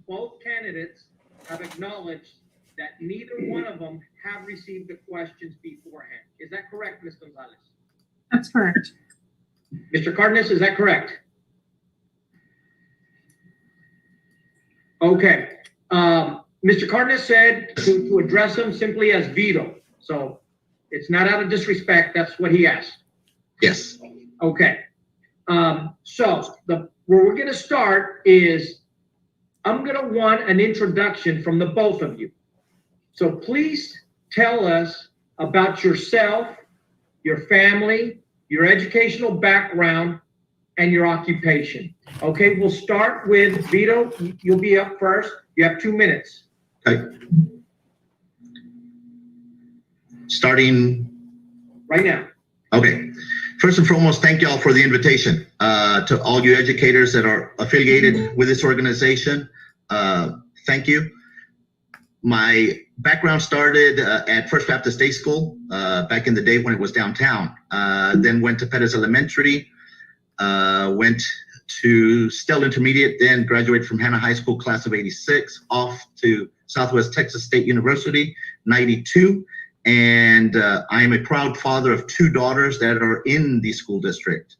both candidates have acknowledged that neither one of them have received the questions beforehand. Is that correct, Ms. Gonzalez? That's correct. Mr. Cardenas, is that correct? Okay. Mr. Cardenas said to address him simply as Vito. So it's not out of disrespect. That's what he asked. Yes. Okay. So where we're going to start is I'm going to want an introduction from the both of you. So please tell us about yourself, your family, your educational background, and your occupation. Okay, we'll start with Vito. You'll be up first. You have 2 minutes. Okay. Starting right now. Okay. First and foremost, thank y'all for the invitation. To all you educators that are affiliated with this organization, thank you. My background started at First Baptist Day School back in the day when it was downtown. Then went to Pettis Elementary, went to Stell Intermediate, then graduated from Hannah High School, class of '86, off to Southwest Texas State University, '92. And I am a proud father of 2 daughters that are in the school district.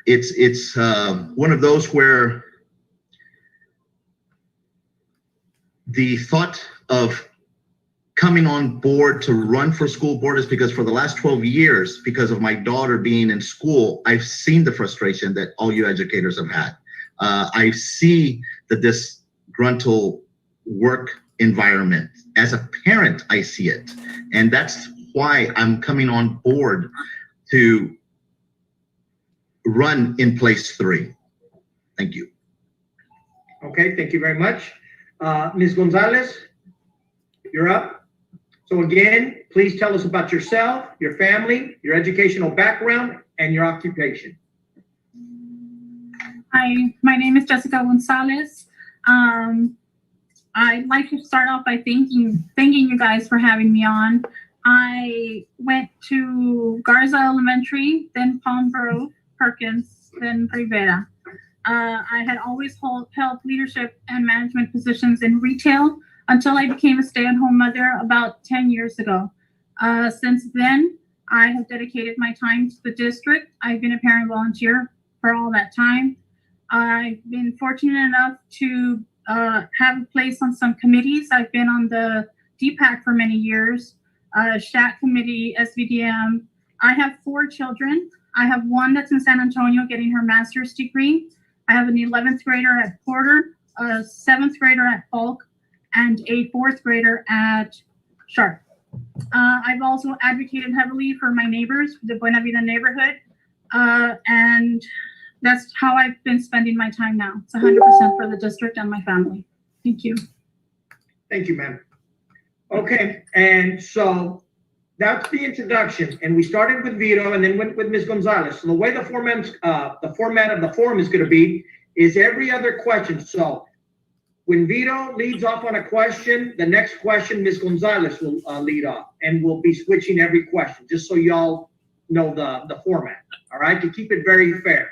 It's one of those where the thought of coming on board to run for school board is because for the last 12 years, because of my daughter being in school, I've seen the frustration that all you educators have had. I see the disgruntled work environment. As a parent, I see it. And that's why I'm coming on board to run in place 3. Thank you. Okay, thank you very much. Ms. Gonzalez, you're up. So again, please tell us about yourself, your family, your educational background, and your occupation. Hi, my name is Jessica Gonzalez. I'd like to start off by thanking you guys for having me on. I went to Garza Elementary, then Palm Grove, Perkins, then Rivera. I had always held leadership and management positions in retail until I became a stay-at-home mother about 10 years ago. Since then, I have dedicated my time to the district. I've been a parent volunteer for all that time. I've been fortunate enough to have a place on some committees. I've been on the DPAC for many years, SHAT committee, SVDM. I have 4 children. I have one that's in San Antonio getting her master's degree. I have an 11th grader at Porter, a 7th grader at Polk, and a 4th grader at Sharp. I've also advocated heavily for my neighbors, the Buena Vida neighborhood, and that's how I've been spending my time now. It's 100% for the district and my family. Thank you. Thank you, ma'am. Okay, and so that's the introduction. And we started with Vito and then went with Ms. Gonzalez. So the way the format of the forum is going to be is every other question. So when Vito leads off on a question, the next question, Ms. Gonzalez will lead off. And we'll be switching every question, just so y'all know the format, all right, to keep it very fair.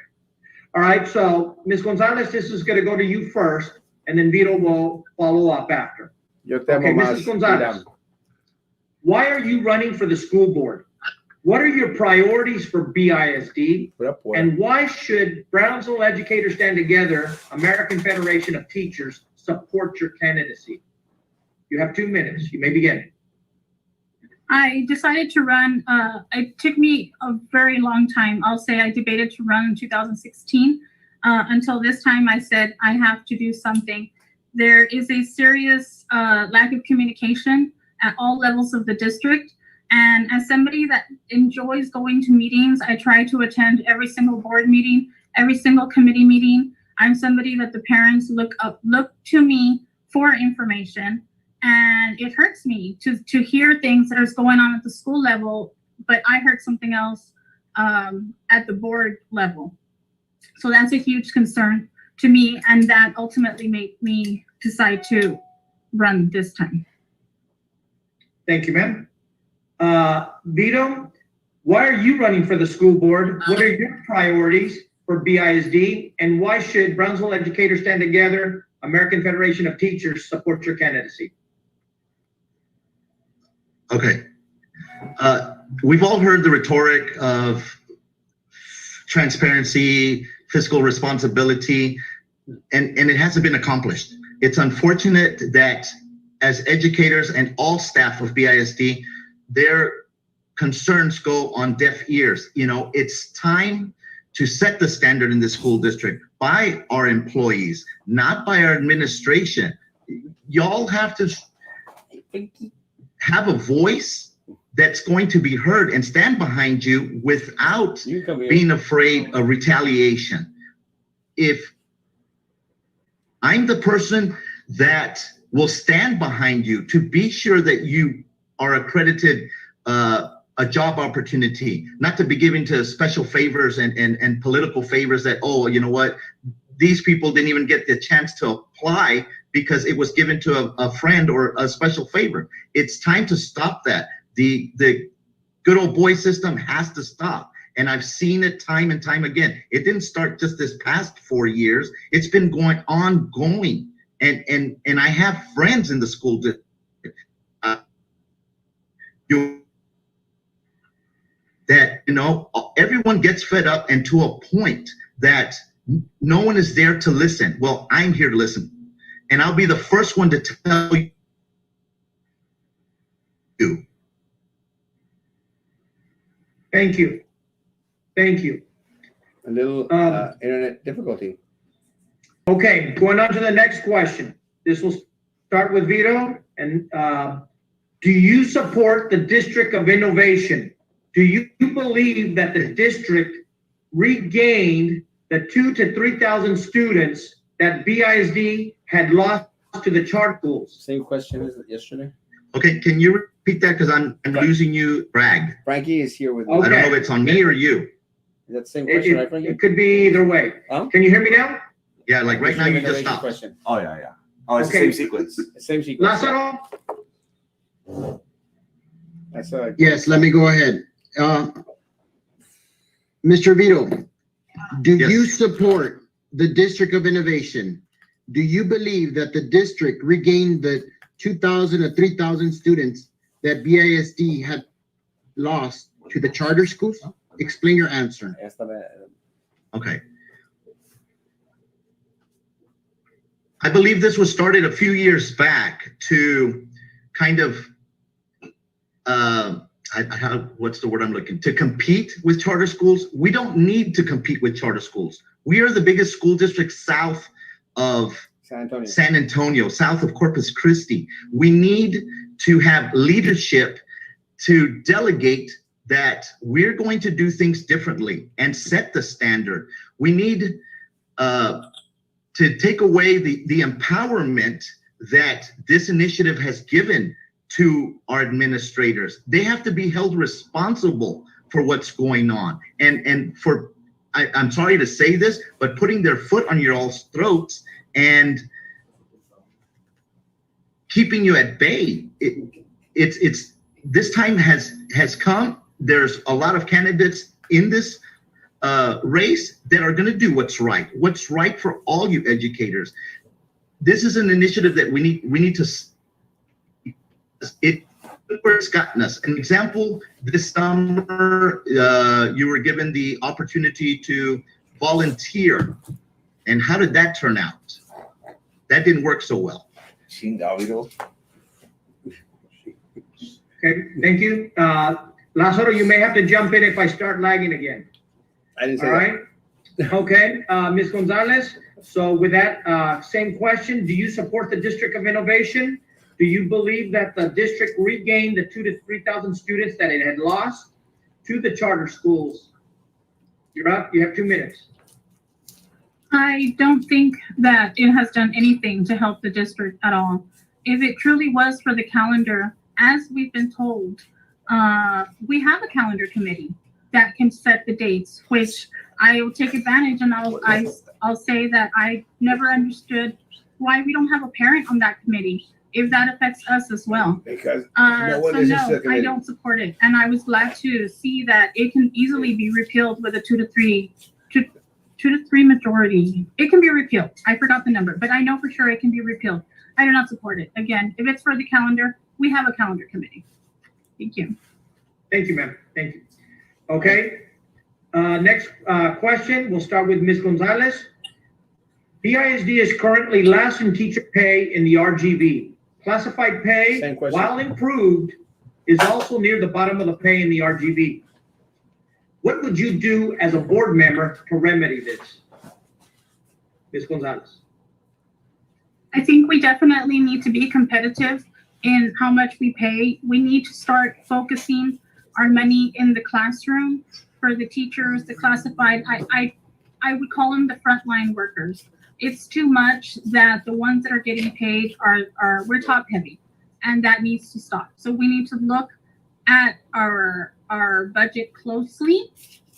All right, so Ms. Gonzalez, this is going to go to you first, and then Vito will follow up after. Okay, Mrs. Gonzalez, why are you running for the school board? What are your priorities for BISD? And why should Brownsville Educators Stand Together, American Federation of Teachers, support your candidacy? You have 2 minutes. You may begin. I decided to run. It took me a very long time. I'll say I debated to run in 2016. Until this time, I said I have to do something. There is a serious lack of communication at all levels of the district. And as somebody that enjoys going to meetings, I try to attend every single board meeting, every single committee meeting. I'm somebody that the parents look to me for information. And it hurts me to hear things that are going on at the school level, but I heard something else at the board level. So that's a huge concern to me, and that ultimately made me decide to run this time. Thank you, ma'am. Vito, why are you running for the school board? What are your priorities for BISD? And why should Brownsville Educators Stand Together, American Federation of Teachers, support your candidacy? Okay. We've all heard the rhetoric of transparency, fiscal responsibility, and it hasn't been accomplished. It's unfortunate that as educators and all staff of BISD, their concerns go on deaf ears. You know, it's time to set the standard in the school district by our employees, not by our administration. Y'all have to have a voice that's going to be heard and stand behind you without being afraid of retaliation. If I'm the person that will stand behind you to be sure that you are accredited a job opportunity, not to be given to special favors and political favors that, oh, you know what, these people didn't even get the chance to apply because it was given to a friend or a special favor. It's time to stop that. The good old boy system has to stop. And I've seen it time and time again. It didn't start just this past 4 years. It's been ongoing. And I have friends in the school district. That, you know, everyone gets fed up and to a point that no one is there to listen. Well, I'm here to listen. And I'll be the first one to tell you. Thank you. Thank you. A little internet difficulty. Okay, going on to the next question. This will start with Vito. And do you support the District of Innovation? Do you believe that the district regained the 2,000 to 3,000 students that BISD had lost to the charter schools? Same question as yesterday. Okay, can you repeat that? Because I'm losing you, Bragg. Frankie is here with me. Okay. I don't know if it's on me or you. Is that the same question, right, Frankie? It could be either way. Can you hear me now? Yeah, like right now you just stopped. Question. Oh, yeah. Oh, it's Okay. the same sequence. The same sequence. Lázaro? That's a Yes, let me go ahead. Mr. Vito, do Yes. you support the District of Innovation? Do you believe that the district regained the 2,000 or 3,000 students that BISD had lost to the charter schools? Explain your answer. Okay. I believe this was started a few years back to kind of, what's the word I'm looking, to compete with charter schools. We don't need to compete with charter schools. We are the biggest school district south of San Antonio, south of Corpus Christi. We need to have leadership to delegate that we're going to do things differently and set the standard. We need to take away the empowerment that this initiative has given to our administrators. They have to be held responsible for what's going on. And for, I'm sorry to say this, but putting their foot on your all's throats and keeping you at bay. It's this time has come. There's a lot of candidates in this race that are going to do what's right for all you educators. This is an initiative that we need to. Where it's gotten us. An example: this summer, you were given the opportunity to volunteer, and how did that turn out? That didn't work so well. Okay, thank you. Lázaro, you may have to jump in if I start lagging again. I didn't say All right. Okay, Ms. Gonzalez. So with that same question, do you support the District of Innovation? Do you believe that the district regained the 2,000 to 3,000 students that it had lost to the charter schools? You're up. You have 2 minutes. I don't think that it has done anything to help the district at all. If it truly was for the calendar, as we've been told, we have a calendar committee that can set the dates, which I will take advantage, and I'll say that I never understood why we don't have a parent on that committee, if that affects us as well. Because So I don't support it, and I was glad to see that it can easily be repealed with a 2 2 to 3 majority. It can be repealed. I forgot the number, but I know for sure it can be repealed. I do not support it. Again, if it's for the calendar, we have a calendar committee. Thank you. Thank you, ma'am. Thank you. Okay. Next question, we'll start with Ms. Gonzalez. BISD is currently last in teacher pay in the RGB. Classified pay, Same question. while improved, is also near the bottom of the pay in the RGB. What would you do as a board member to remedy this? Ms. Gonzalez. I think we definitely need to be competitive in how much we pay. We need to start focusing our money in the classroom for the teachers, the classified. I would call them the frontline workers. It's too much that the ones that are getting paid are we're top heavy, and that needs to stop. So we need to look at our budget closely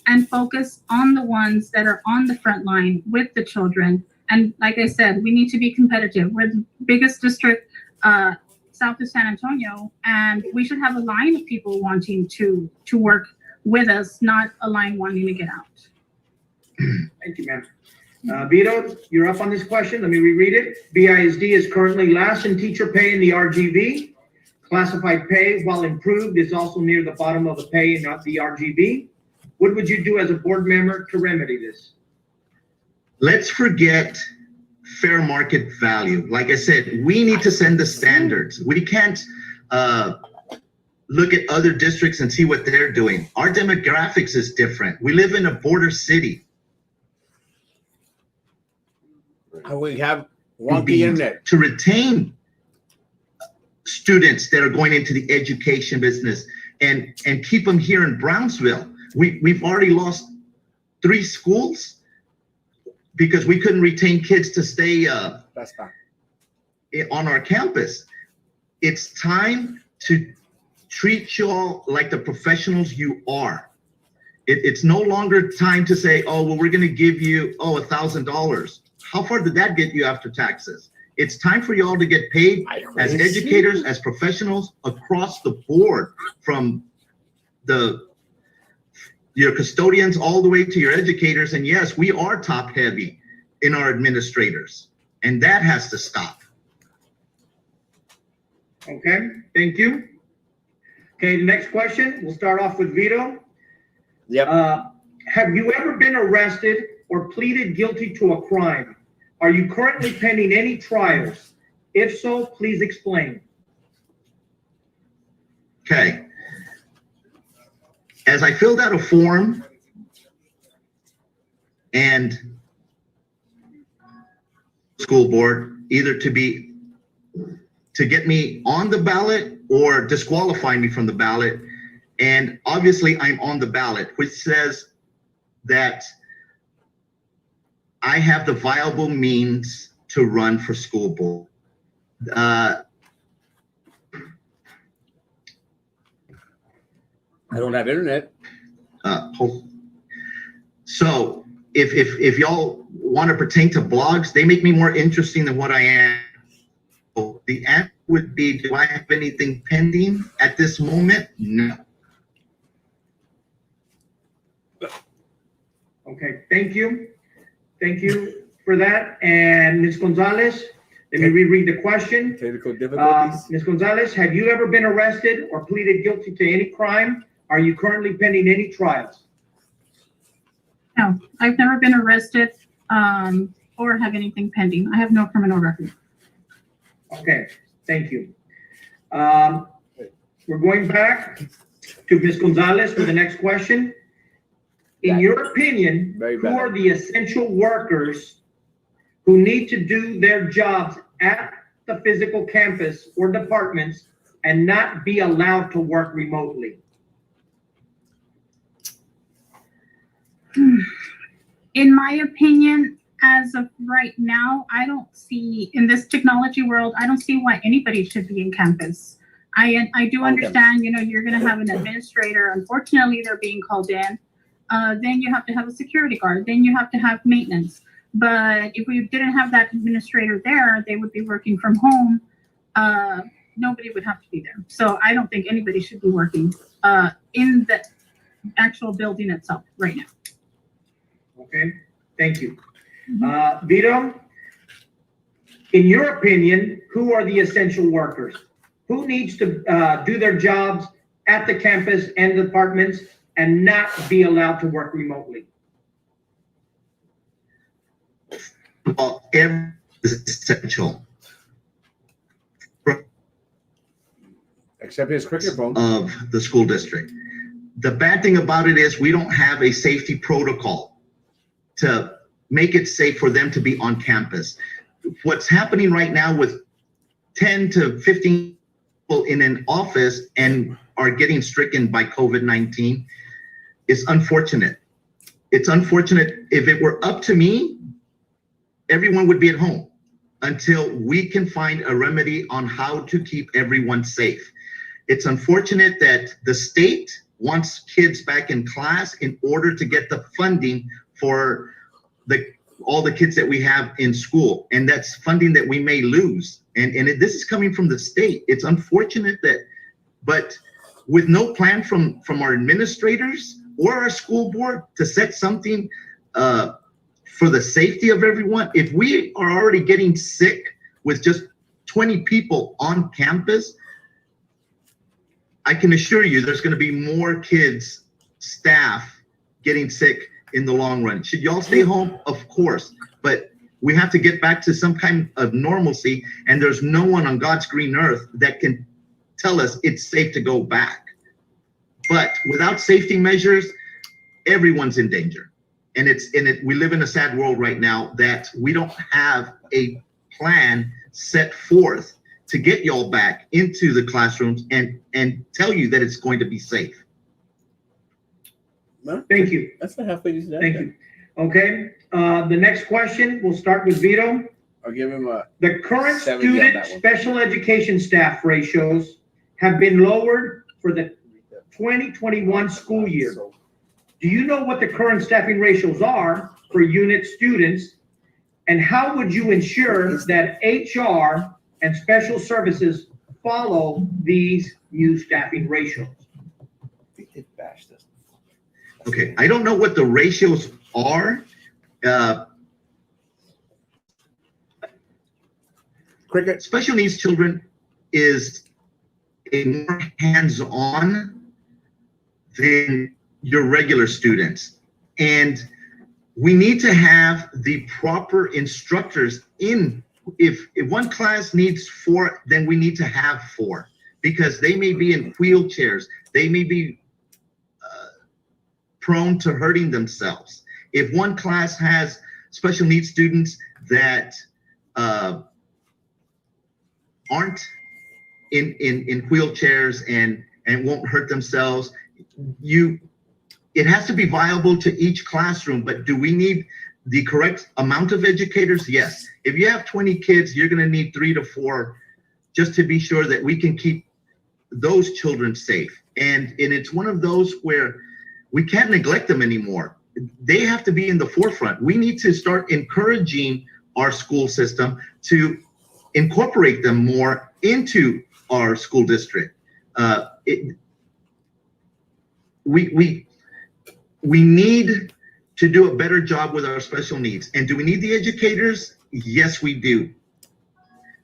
and focus on the ones that are on the front line with the children. And like I said, we need to be competitive. We're the biggest district south of San Antonio, and we should have a line of people wanting to work with us, not a line wanting to get out. Thank you, ma'am. Vito, you're up on this question. Let me reread it. BISD is currently last in teacher pay in the RGB. Classified pay, while improved, is also near the bottom of the pay in the RGB. What would you do as a board member to remedy this? Let's forget fair market value. Like I said, we need to send the standards. We can't look at other districts and see what they're doing. Our demographics is different. We live in a border city. And we have wonky internet. To retain students that are going into the education business and keep them here in Brownsville. We've already lost 3 schools because we couldn't retain kids to stay on our campus. It's time to treat y'all like the professionals you are. It's no longer time to say, oh, well, we're going to give you, $1,000. How far did that get you after taxes? It's time for y'all to get paid as educators, as professionals across the board, from your custodians all the way to your educators. And yes, we are top heavy in our administrators, and that has to stop. Okay, thank you. Okay, the next question, we'll start off with Vito. Yep. Have you ever been arrested or pleaded guilty to a crime? Are you currently pending any trials? If so, please explain. Okay. As I filled out a form and school board, either to get me on the ballot or disqualify me from the ballot. And obviously I'm on the ballot, which says that I have the viable means to run for school board. I don't have internet. So if y'all want to pertain to blogs, they make me more interesting than what I am. The answer would be, do I have anything pending at this moment? No. Okay, thank you. Thank you for that. And Ms. Gonzalez, let me reread the question. Technical difficulties. Ms. Gonzalez, have you ever been arrested or pleaded guilty to any crime? Are you currently pending any trials? No, I've never been arrested or have anything pending. I have no criminal record. Okay, thank you. We're going back to Ms. Gonzalez for the next question. In your opinion, who are the essential workers who need to do their jobs at the physical campus or departments and not be allowed to work remotely? In my opinion, as of right now, I don't see, in this technology world, I don't see why anybody should be in campus. I do understand, you're going to have an administrator. Unfortunately, they're being called in. Then you have to have a security guard. Then you have to have maintenance. But if we didn't have that administrator there, they would be working from home. Nobody would have to be there. So I don't think anybody should be working in the actual building itself right now. Okay, Thank you. Vito, in your opinion, who are the essential workers? Who needs to do their jobs at the campus and departments and not be allowed to work remotely? Well, every is essential Except his cricket phone. of the school district. The bad thing about it is we don't have a safety protocol to make it safe for them to be on campus. What's happening right now with 10 to 15 people in an office and are getting stricken by COVID-19 is unfortunate. It's unfortunate. If it were up to me, everyone would be at home until we can find a remedy on how to keep everyone safe. It's unfortunate that the state wants kids back in class in order to get the funding for all the kids that we have in school. And that's funding that we may lose. And this is coming from the state. It's unfortunate but with no plan from our administrators or our school board to set something for the safety of everyone. If we are already getting sick with just 20 people on campus, I can assure you there's going to be more kids, staff getting sick in the long run. Should y'all stay home? Of course, but we have to get back to some kind of normalcy, and there's no one on God's green earth that can tell us it's safe to go back. But without safety measures, everyone's in danger. And we live in a sad world right now that we don't have a plan set forth to get y'all back into the classrooms and tell you that it's going to be safe. Thank you. That's not halfway decent. Thank you. Okay, the next question, we'll start with Vito. I'll give him a. The current 70 on student that one. special education staff ratios have been lowered for the 2021 school year. Do you know what the current staffing ratios are for unit students? And how would you ensure that HR and special services follow these new staffing ratios? Okay, I don't know what the ratios are. Cricket. Special needs children is a more hands-on than your regular students. And we need to have the proper instructors in. If one class needs 4, then we need to have 4, because they may be in wheelchairs. They may be prone to hurting themselves. If one class has special needs students that aren't in wheelchairs and won't hurt themselves, it has to be viable to each classroom. But do we need the correct amount of educators? Yes. If you have 20 kids, you're going to need 3 to 4 just to be sure that we can keep those children safe. And it's one of those where we can't neglect them anymore. They have to be in the forefront. We need to start encouraging our school system to incorporate them more into our school district. We need to do a better job with our special needs. And do we need the educators? Yes, we do.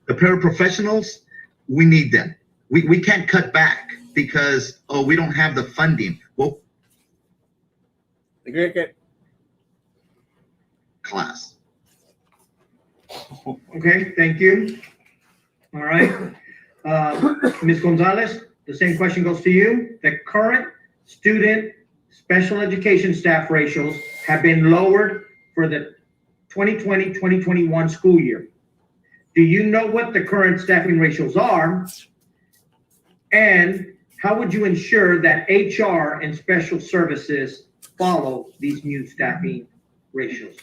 The paraprofessionals, we need them. We can't cut back because, we don't have the funding. Well, The cricket. class. Okay, thank you. All right. Ms. Gonzalez, the same question goes to you. The current student special education staff ratios have been lowered for the 2020-2021 school year. Do you know what the current staffing ratios are? And how would you ensure that HR and special services follow these new staffing ratios?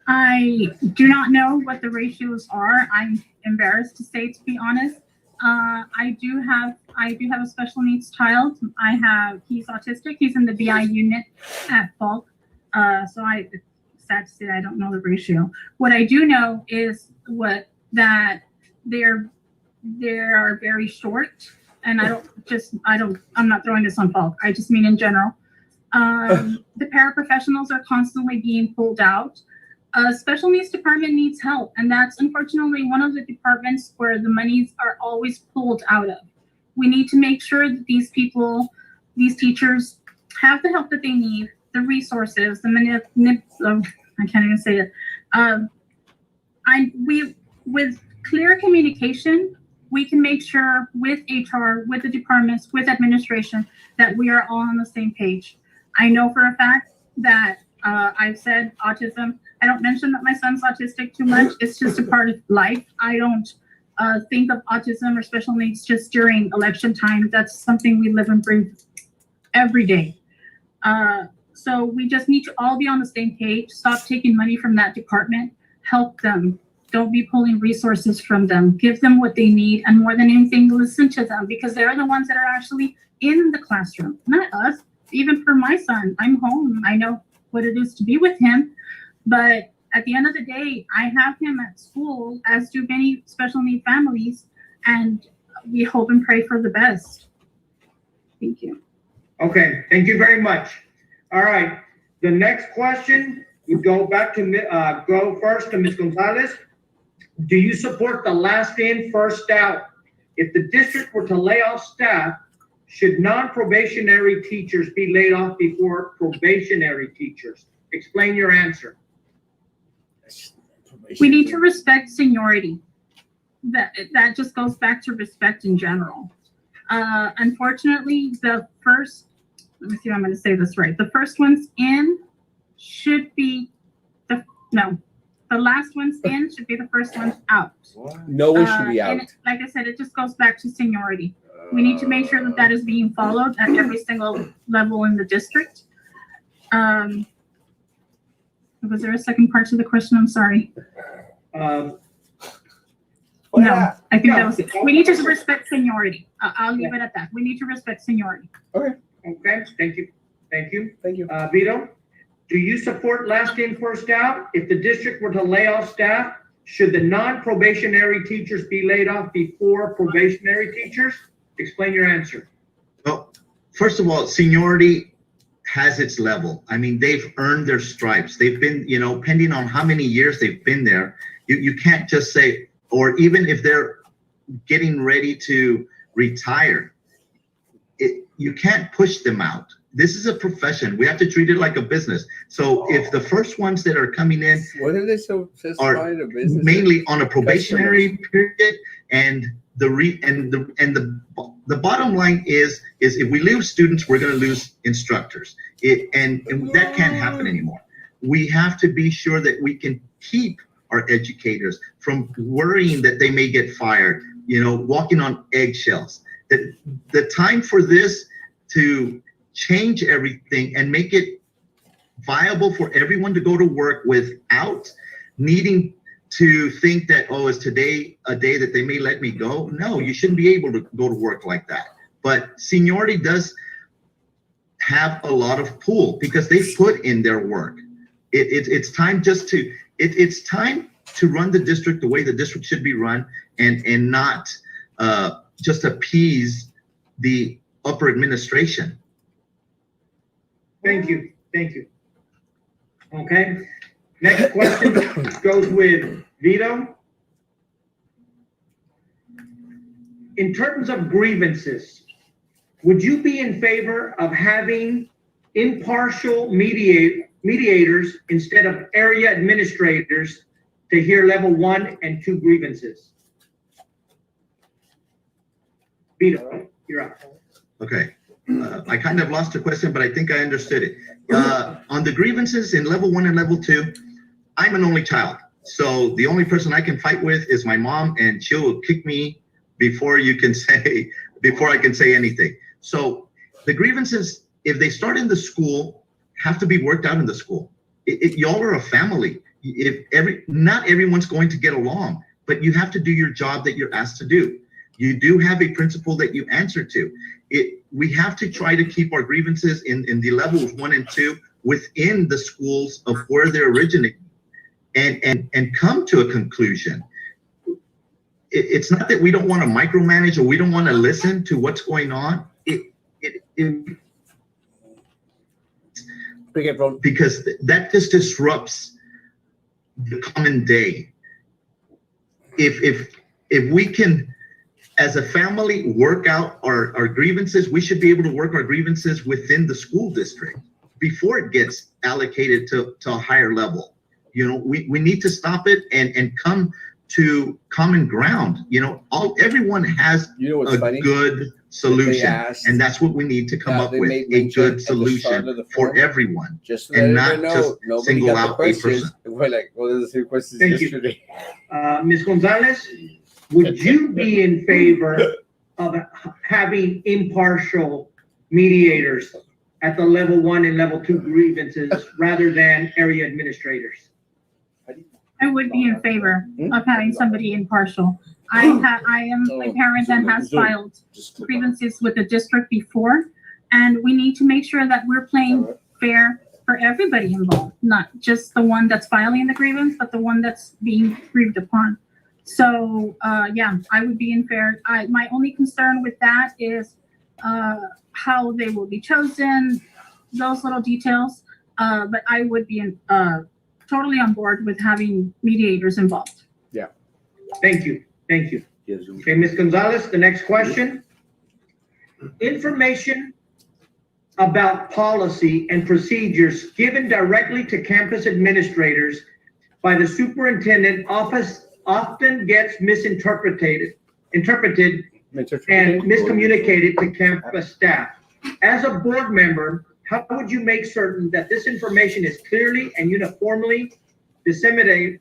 I do not know what the ratios are. I'm embarrassed to say, to be honest. I do have a special needs child. He's autistic. He's in the BI unit at Falk. So it's sad to say that I don't know the ratio. What I do know is that they're very short, and I'm not throwing this on Falk. I just mean in general. The paraprofessionals are constantly being pulled out. Special needs department needs help, and that's unfortunately one of the departments where the monies are always pulled out of. We need to make sure that these teachers have the help that they need, the resources, I can't even say it. With clear communication, we can make sure with HR, with the departments, with administration, that we are all on the same page. I know for a fact that I've said autism. I don't mention that my son's autistic too much. It's just a part of life. I don't think of autism or special needs just during election time. That's something we live and breathe every day. So we just need to all be on the same page. Stop taking money from that department. Help them. Don't be pulling resources from them. Give them what they need, and more than anything, listen to them, because they're the ones that are actually in the classroom, not us. Even for my son, I'm home. I know what it is to be with him, but at the end of the day, I have him at school, as do many special need families, and we hope and pray for the best. Thank you. Okay, thank you very much. All right, the next question would go back to, go first to Ms. Gonzalez. Do you support the last in, first out? If the district were to lay off staff, should non-probationary teachers be laid off before probationary teachers? Explain your answer. We need to respect seniority. That just goes back to respect in general. Unfortunately, let me see if I'm going to say this right. The first ones in should be the last ones in should be the first ones out. No one should be out. And like I said, it just goes back to seniority. We need to make sure that that is being followed at every single level in the district. Was there a second part to the question? I'm sorry. Um, No, I think that was it. We need to respect seniority. I'll leave it at that. We need to respect seniority. Okay, thank you. Thank you. Thank you. Vito, do you support last in, first out? If the district were to lay off staff, should the non-probationary teachers be laid off before probationary teachers? Explain your answer. Well, first of all, seniority has its level. I mean, they've earned their stripes. They've been, pending on how many years they've been there, you can't just say, or even if they're getting ready to retire, you can't push them out. This is a profession. We have to treat it like a business. So if the first ones that are coming in What are they so are in a business? mainly on a probationary period, and the bottom line is if we lose students, we're going to lose instructors. And that can't happen anymore. We have to be sure that we can keep our educators from worrying that they may get fired, walking on eggshells. The time for this to change everything and make it viable for everyone to go to work without needing to think that, is today a day that they may let me go? No, you shouldn't be able to go to work like that. But seniority does have a lot of pull because they've put in their work. It's time it's time to run the district the way the district should be run, and not just appease the upper administration. Thank you. Okay, next question goes with Vito. In terms of grievances, would you be in favor of having impartial mediators instead of area administrators to hear level 1 and 2 grievances? Vito, you're up. Okay. I kind of lost the question, but I think I understood it. On the grievances in level 1 and level 2, I'm an only child. So the only person I can fight with is my mom, and she'll kick me before I can say anything. So the grievances, if they start in the school, have to be worked out in the school. Y'all are a family. Not everyone's going to get along, but you have to do your job that you're asked to do. You do have a principal that you answer to. We have to try to keep our grievances in the levels 1 and 2 within the schools of where they're originating, and come to a conclusion. It's not that we don't want to micromanage or we don't want to listen to what's going on. Cricket phone. because that just disrupts the common day. If we can, as a family, work out our grievances, we should be able to work our grievances within the school district before it gets allocated to a higher level. You know, we need to stop it and come to common ground. You know, everyone has You know what's a funny? good solution, asked- and that's what we need to come Yeah, up they with, made a mention at good the start of solution the for form. everyone. Just to and let not everybody just know, nobody single got the out a questions. person. We're like, well, there's a few questions Thank you. yesterday. Ms. Gonzalez, would you be in favor of having impartial mediators at the level 1 and level 2 grievances rather than area administrators? I would be in favor of having somebody impartial. I am a parent that has filed grievances with the district before, and we need to make sure that we're playing fair for everybody involved, not just the one that's filing the grievance, but the one that's being grieved upon. So, yeah, I would be in fair. My only concern with that is how they will be chosen, those little details. But I would be totally on board with having mediators involved. Thank you. Thank you. Okay, Ms. Gonzalez, the next question. Information about policy and procedures given directly to campus administrators by the superintendent office often gets interpreted and miscommunicated to campus staff. As a board member, how would you make certain that this information is clearly and uniformly disseminated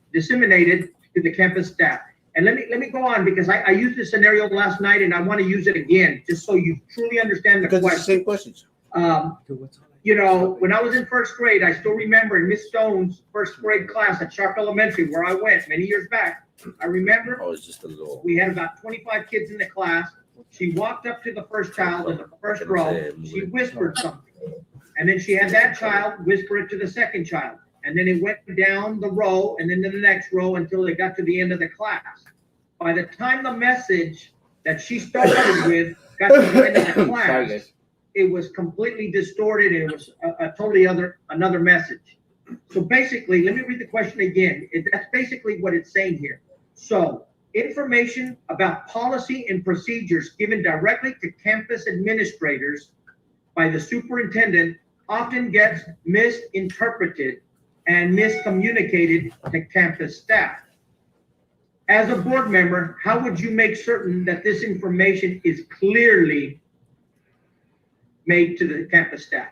to the campus staff? And let me go on, because I used this scenario last night and I want to use it again, just so you truly understand the Because it's the question. same questions. You know, when I was in first grade, I still remember in Miss Stone's first grade class at Sharp Elementary, where I went many years back. I remember Oh, it's just a little. we had about 25 kids in the class. She walked up to the first child in the first row. She whispered something. And then she had that child whisper it to the second child. And then it went down the row and then to the next row until it got to the end of the class. By the time the message that she started with got to the end of the Sorry, class, guys. it was completely distorted and it was a totally another message. So basically, let me read the question again. That's basically what it's saying here. So, information about policy and procedures given directly to campus administrators by the superintendent often gets misinterpreted and miscommunicated to campus staff. As a board member, how would you make certain that this information is clearly made to the campus staff?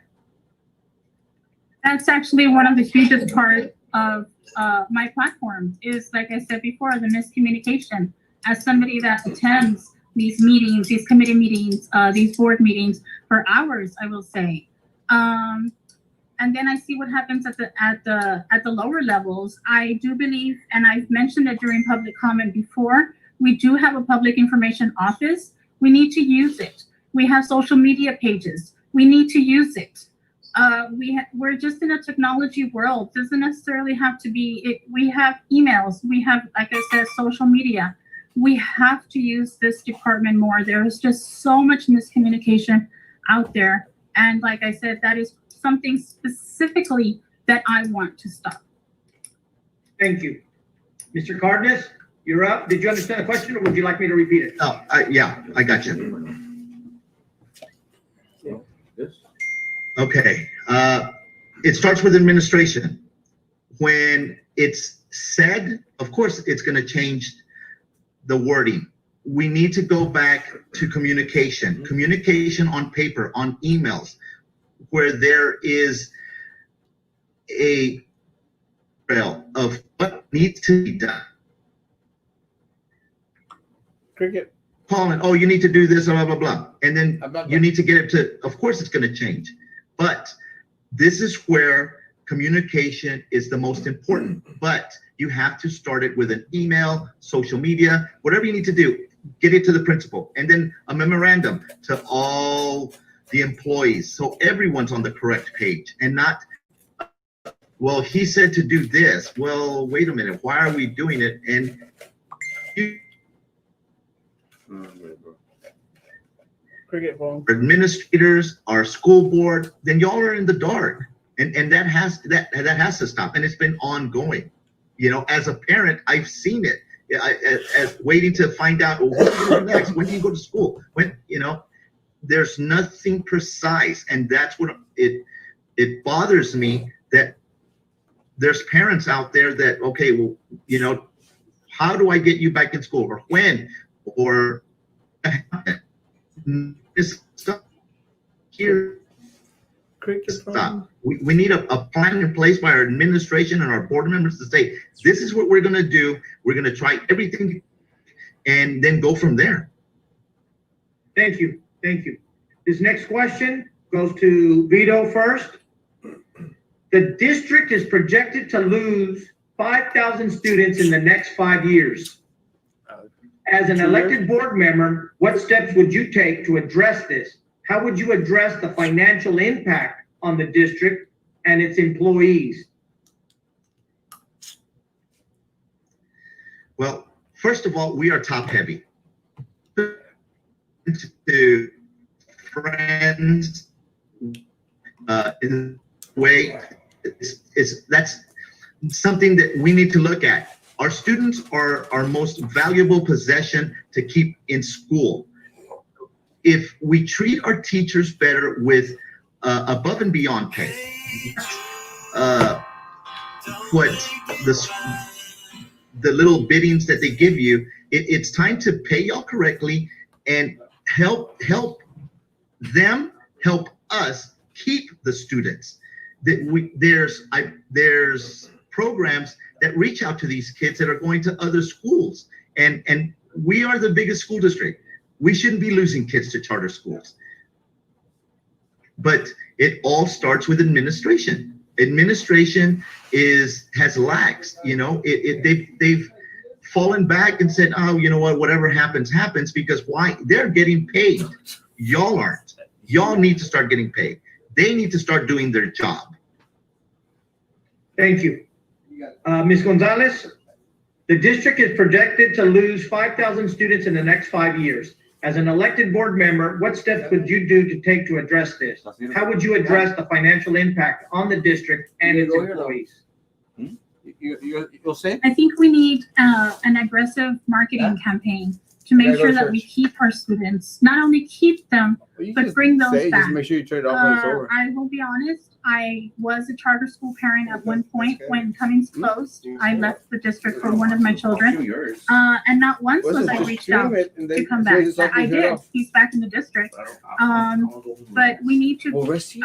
That's actually one of the hugest part of my platform is, like I said before, the miscommunication. As somebody that attends these meetings, these committee meetings, these board meetings for hours, I will say. And then I see what happens at the lower levels. I do believe, and I've mentioned it during public comment before, we do have a public information office. We need to use it. We have social media pages. We need to use it. We're just in a technology world. Doesn't necessarily have to be it. We have emails. We have, like I said, social media. We have to use this department more. There's just so much miscommunication out there. And like I said, that is something specifically that I want to stop. Thank you. Mr. Cardenas, you're up. Did you understand the question or would you like me to repeat it? Oh, yeah, I got you. Okay, it starts with administration. When it's said, of course, it's going to change the wording. We need to go back to communication on paper, on emails, where there is a trail of what needs to be done. Cricket. Calling, oh, you need to do this, blah, blah, blah. And then you need to get it to, of course, it's going to change. But this is where communication is the most important. But you have to start it with an email, social media, whatever you need to do. Get it to the principal. And then a memorandum to all the employees. So everyone's on the correct page and not, well, he said to do this. Well, wait a minute. Why are we doing it? And Cricket phone. administrators, our school board, then y'all are in the dark. And that has to stop. And it's been ongoing. You know, as a parent, I've seen it. As waiting to find out, well, what do you do next? When do you go to school? When, you know, there's nothing precise. And that's what it bothers me, that there's parents out there that, okay, well, you know, how do I get you back in school, or when, or this stuff here. Stop. We need a plan in place by our administration and our board members to say, this is what we're going to do. We're going to try everything and then go from there. Thank you. Thank you. This next question goes to Vito first. The district is projected to lose 5,000 students in the next 5 years. As an elected board member, what steps would you take to address this? How would you address the financial impact on the district and its employees? Well, first of all, we are top heavy. To friends, in a way, that's something that we need to look at. Our students are our most valuable possession to keep in school. If we treat our teachers better with above and beyond pay, what the little biddings that they give you, it's time to pay y'all correctly and help them help us keep the students. That there's programs that reach out to these kids that are going to other schools, and we are the biggest school district. We shouldn't be losing kids to charter schools. But it all starts with administration. Administration has lax, you know, they've fallen back and said, oh, you know what, whatever happens, happens, because why? They're getting paid. Y'all aren't. Y'all need to start getting paid. They need to start doing their job. Thank you. Ms. Gonzalez, the district is projected to lose 5,000 students in the next 5 years. As an elected board member, what steps would you do to take to address this? How would you address the financial impact on the district and its employees? You'll say? I think we need an aggressive marketing campaign to make sure that we keep our students, not only keep them, but bring those back. Just make sure you turn it off when it's over. I will be honest, I was a charter school parent at one point when Cummings closed. I left the district for one of my children. And not once was I reached out to come back. I did. He's back in the district. But we need to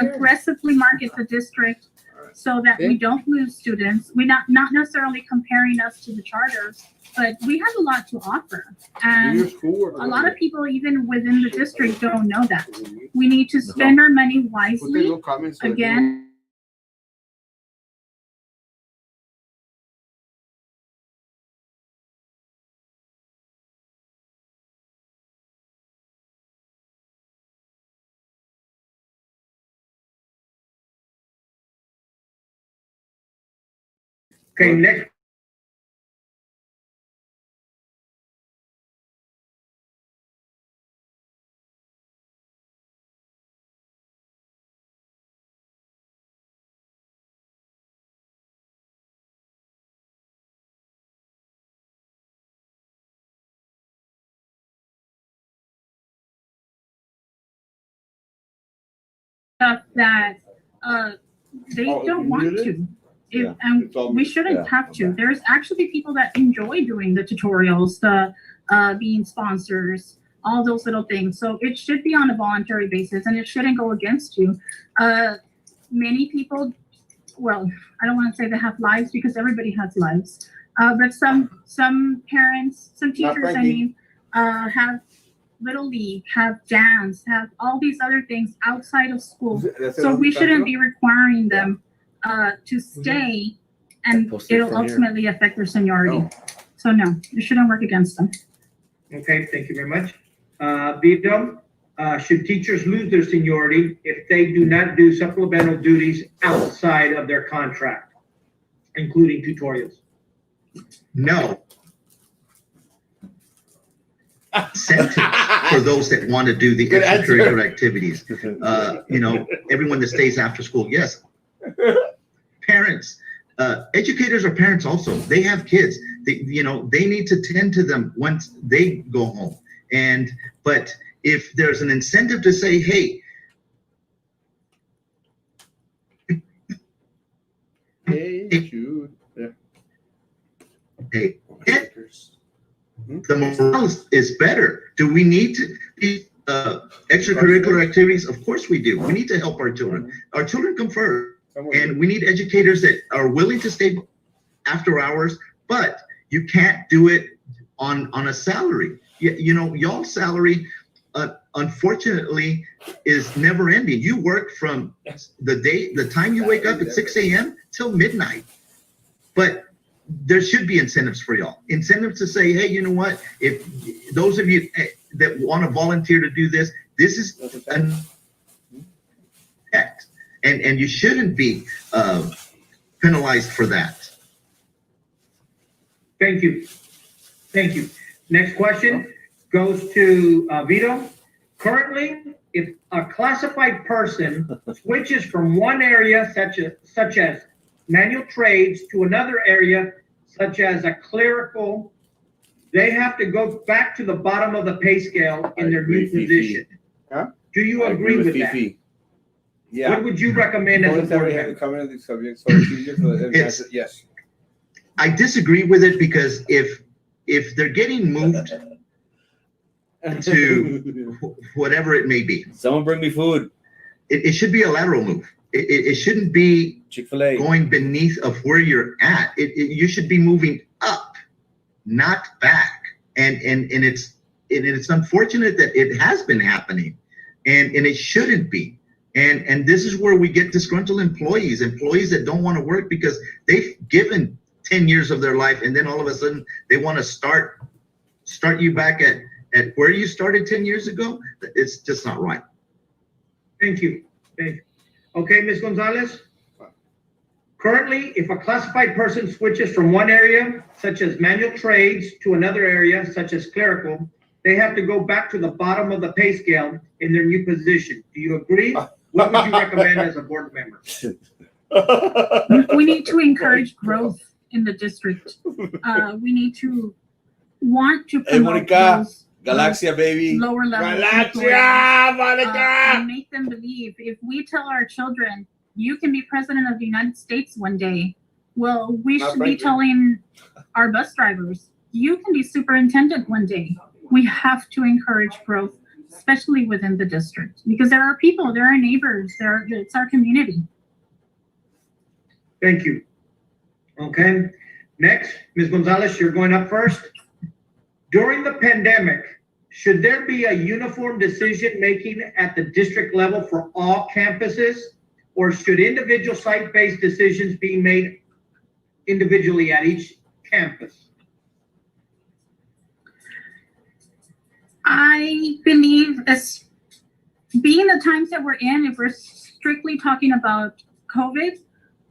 aggressively market the district so that we don't lose students. We're not necessarily comparing us to the charters, but we have a lot to offer. And a lot of people, even within the district, don't know that. We need to spend our money wisely. Again, Okay, next. stuff that they don't want to. And we shouldn't have to. There's actually people that enjoy doing the tutorials, the being sponsors, all those little things. So it should be on a voluntary basis, and it shouldn't go against you. Many people, well, I don't want to say they have lives, because everybody has lives. But some parents, some teachers, I mean, have Little League, have dance, have all these other things outside of school. So we shouldn't be requiring them to stay, and it'll ultimately affect their seniority. So no, it shouldn't work against them. Okay, thank you very much. Vito, should teachers lose their seniority if they do not do supplemental duties outside of their contract, including tutorials? No. Incentives for those that want to do the extracurricular activities. You know, everyone that stays after school, yes. Parents, educators are parents also. They have kids. They need to tend to them once they go home. But if there's an incentive to say, hey, Jude. Yeah. hey, the morale is better. Do we need to be extracurricular activities? Of course we do. We need to help our children. Our children come first. And we need educators that are willing to stay after hours, but you can't do it on a salary. Y'all's salary, unfortunately, is never ending. You work from the time you wake up at 6 a.m. till midnight. But there should be incentives for y'all. Incentives to say, hey, you know what? If those of you that want to volunteer to do this, this is an act. And you shouldn't be penalized for that. Thank you. Thank you. Next question goes to Vito. Currently, if a classified person switches from one area such as manual trades to another area such as a clerical, they have to go back to the bottom of the pay scale in their new position. Huh? Do you agree with that? Fifi. Yeah. What would you recommend as a board member? Comment on the subject, so it's easier for the answer, yes. I disagree with it because if they're getting moved to whatever it may be, Someone bring me food. it should be a lateral move. It shouldn't be Chick-fil-A. going beneath of where you're at. You should be moving up, not back. And it's unfortunate that it has been happening, and it shouldn't be. And this is where we get disgruntled employees that don't want to work because they've given 10 years of their life, and then all of a sudden they want to start you back at where you started 10 years ago. It's just not right. Thank you. Thank you. Okay, Ms. Gonzalez. Currently, if a classified person switches from one area, such as manual trades, to another area, such as clerical, they have to go back to the bottom of the pay scale in their new position. Do you agree? What would you recommend as a board member? We need to encourage growth in the district. We need to want to promote those Galaxia, baby. lower level Galaxia, Monica! and make them believe. If we tell our children, you can be president of the United States one day, well, we should be telling our bus drivers, you can be superintendent one day. We have to encourage growth, especially within the district, because there are people, there are neighbors, it's our community. Thank you. Okay. Next, Ms. Gonzalez, you're going up first. During the pandemic, should there be a uniform decision-making at the district level for all campuses, or should individual site-based decisions be made individually at each campus? I believe, as being the times that we're in, if we're strictly talking about COVID,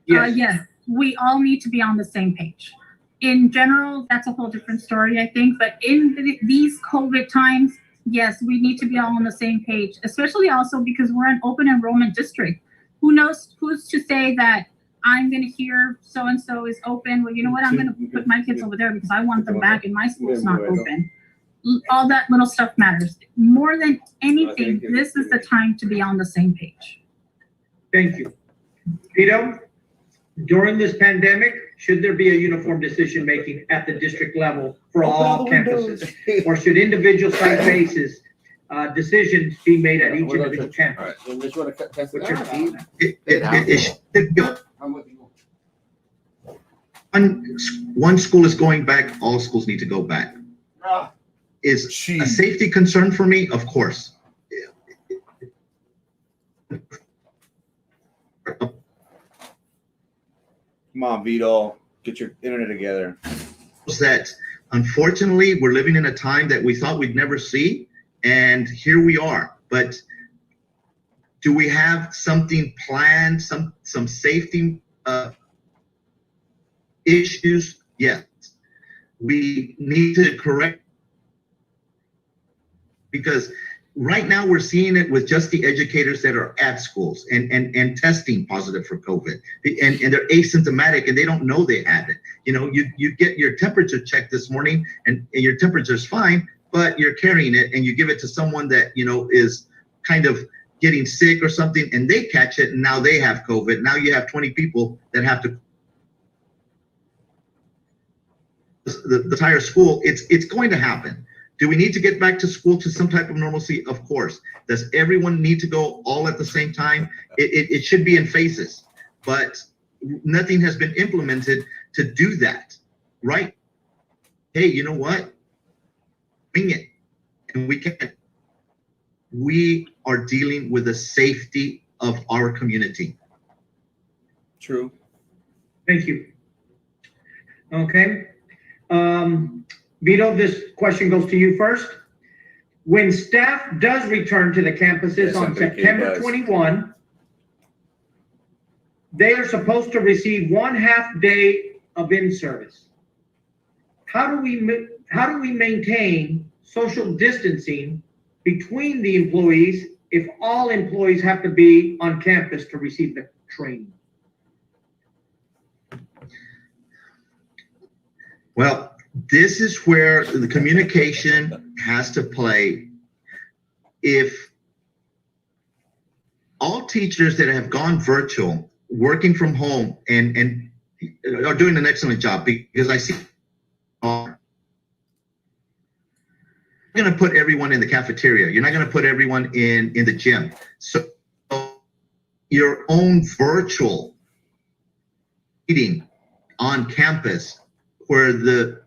yes, we all need to be on the same page. In general, that's a whole different story, I think. But in these COVID times, yes, we need to be all on the same page, especially also because we're an open enrollment district. Who knows who's to say that I'm going to hear so-and-so is open. Well, you know what? I'm going to put my kids over there because I want them back and my school's not open. All that little stuff matters. More than anything, this is the time to be on the same page. Thank you. Vito, during this pandemic, should there be a uniform decision-making at the district level for all campuses? Or should individual site basis decisions be made at each individual campus? What's your thought? One school is going back, all schools need to go back. Is a safety concern for me? Of course. Come on, Vito. Get your internet together. That unfortunately we're living in a time that we thought we'd never see, and here we are. But do we have something planned, some safety issues? Yes. We need to correct, because right now we're seeing it with just the educators that are at schools and testing positive for COVID, and they're asymptomatic and they don't know they have it. You know, you get your temperature checked this morning and your temperature's fine, but you're carrying it, and you give it to someone that, you know, is kind of getting sick or something, and they catch it, and now they have COVID. Now you have 20 people that have to the entire school. It's going to happen. Do we need to get back to school to some type of normalcy? Of course. Does everyone need to go all at the same time? It should be in phases, but nothing has been implemented to do that, right? Hey, you know what? Bring it. And we can. We are dealing with the safety of our community. True. Thank you. Okay. Vito, this question goes to you first. When staff does return to the campuses Yes, on Enrique, September does. 21, they are supposed to receive 1/2 day of in-service. How do we maintain social distancing between the employees if all employees have to be on campus to receive the training? Well, this is where the communication has to play. If all teachers that have gone virtual, working from home, and are doing an excellent job, because I see you're going to put everyone in the cafeteria. You're not going to put everyone in the gym. So your own virtual meeting on campus where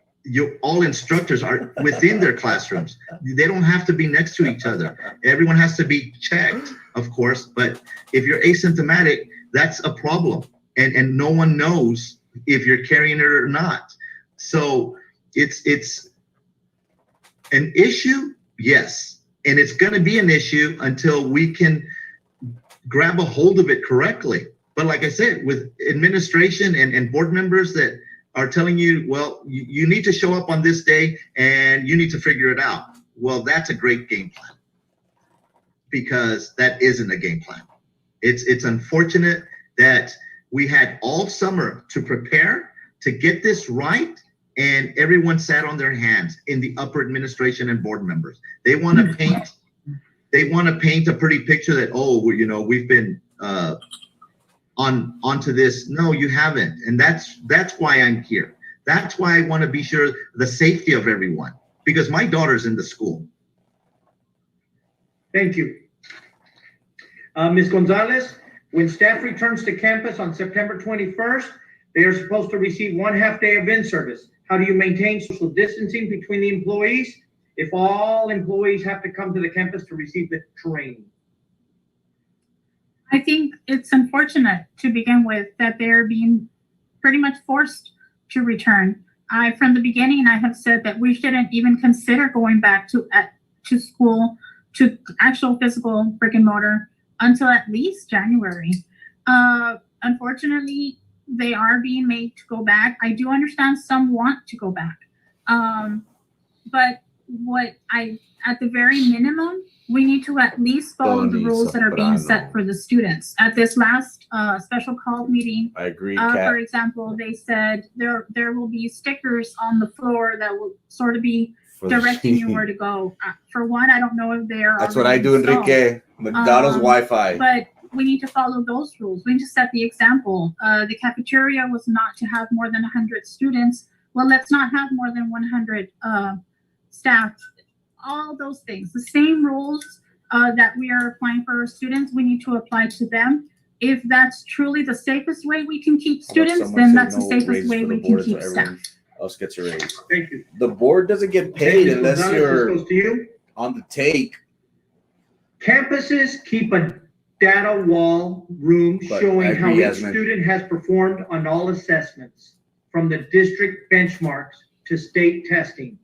all instructors are within their classrooms. They don't have to be next to each other. Everyone has to be checked, of course, but if you're asymptomatic, that's a problem. And no one knows if you're carrying it or not. So it's an issue, yes. And it's gonna be an issue until we can grab a hold of it correctly. But like I said, with administration and board members that are telling you, well, you need to show up on this day and you need to figure it out. Well, that's a great game plan, because that isn't a game plan. It's unfortunate that we had all summer to prepare to get this right, and everyone sat on their hands in the upper administration and board members. They want to paint a pretty picture that, oh, we've been onto this. No, you haven't. And that's why I'm here. That's why I want to be sure the safety of everyone, because my daughter's in the school. Thank you. Ms. Gonzalez, when staff returns to campus on September 21st, they are supposed to receive 1/2 day of in-service. How do you maintain social distancing between the employees if all employees have to come to the campus to receive the training? I think it's unfortunate to begin with that they're being pretty much forced to return. From the beginning, I have said that we shouldn't even consider going back to school, to actual physical brick and mortar, until at least January. Unfortunately, they are being made to go back. I do understand some want to go back. But at the very minimum, we need to at least follow the rules that are being set for the students. At this last special called meeting, I agree, for example, they said there will be stickers on the floor that will sort of be directing you where to go. For one, I don't know if they're That's what I do, Enrique. McDonald's Wi-Fi. But we need to follow those rules. We need to set the example. The cafeteria was not to have more than 100 students. Well, let's not have more than 100 staff. All those things, the same rules that we are applying for our students, we need to apply to them. If that's truly the safest way we can keep students, then that's the safest way we can keep staff. Else gets your raise. Thank you. The board doesn't get paid unless Gonzalez, you're this goes to you. on the take. Campuses keep a data wall room But showing I how agree, each Yasmin. student has performed on all assessments, from the district benchmarks to state testing.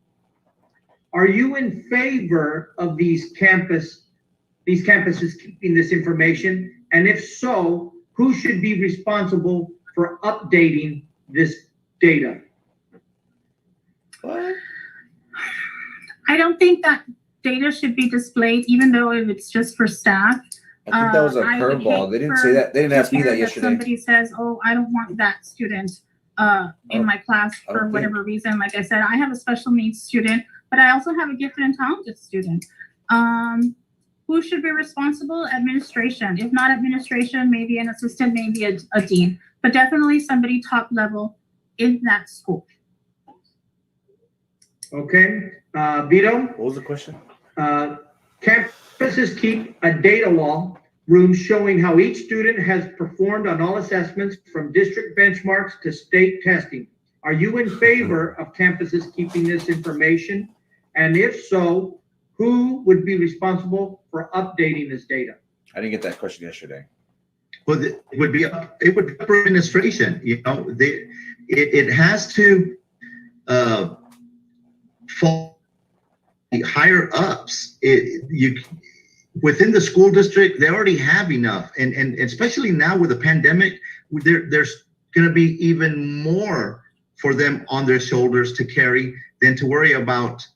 Are you in favor of these campuses keeping this information? And if so, who should be responsible for updating this data? What? I don't think that data should be displayed, even though if it's just for staff. I think that was a I would curveball. hate They didn't for- say that. They didn't ask me to hear that yesterday. Somebody says, "Oh, I don't want that student in my class I for don't whatever reason." Like I said, I have a special needs student, but I also have a gifted and talented student. Who should be responsible? Administration. If not administration, maybe an assistant, maybe a dean, but definitely somebody top level in that school. Okay, Vito? What was the question? Campuses keep a data wall room showing how each student has performed on all assessments from district benchmarks to state testing. Are you in favor of campuses keeping this information? And if so, who would be responsible for updating this data? I didn't get that question yesterday. Well, it would be up for administration. It has to fall higher ups. Within the school district, they already have enough, and especially now with the pandemic, there's going to be even more for them on their shoulders to carry than to worry about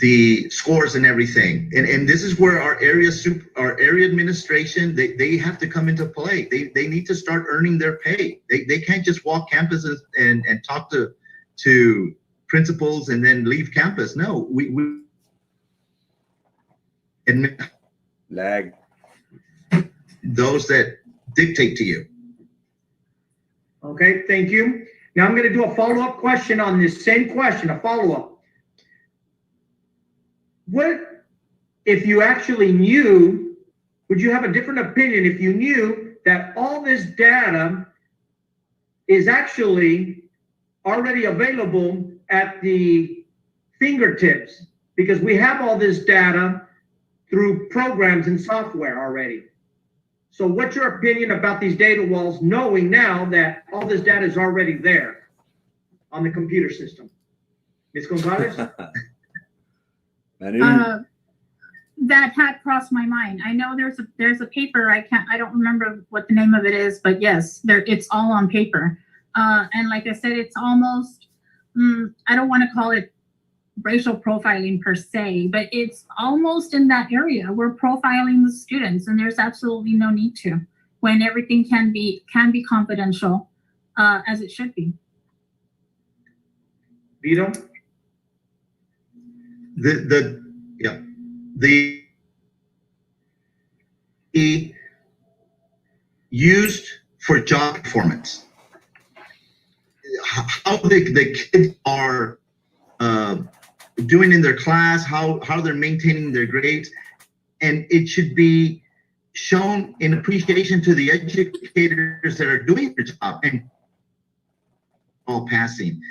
the scores and everything. And this is where our area administration, they have to come into play. They need to start earning their pay. They can't just walk campuses and talk to principals and then leave campus. No, we admit Lag. those that dictate to you. Okay, thank you. Now I'm going to do a follow-up question on this same question, a follow-up. What if you actually knew, would you have a different opinion if you knew that all this data is actually already available at the fingertips? Because we have all this data through programs and software already. So what's your opinion about these data walls, knowing now that all this data is already there on the computer system? Ms. Gonzalez? That had crossed my mind. I know there's a paper. I don't remember what the name of it is, but yes, it's all on paper. And like I said, it's almost I don't want to call it racial profiling per se, but it's almost in that area. We're profiling the students, and there's absolutely no need to, when everything can be confidential, as it should be. Vito? The used for job performance, how the kids are doing in their class, how they're maintaining their grades, and it should be shown in appreciation to the educators that are doing their job and all passing.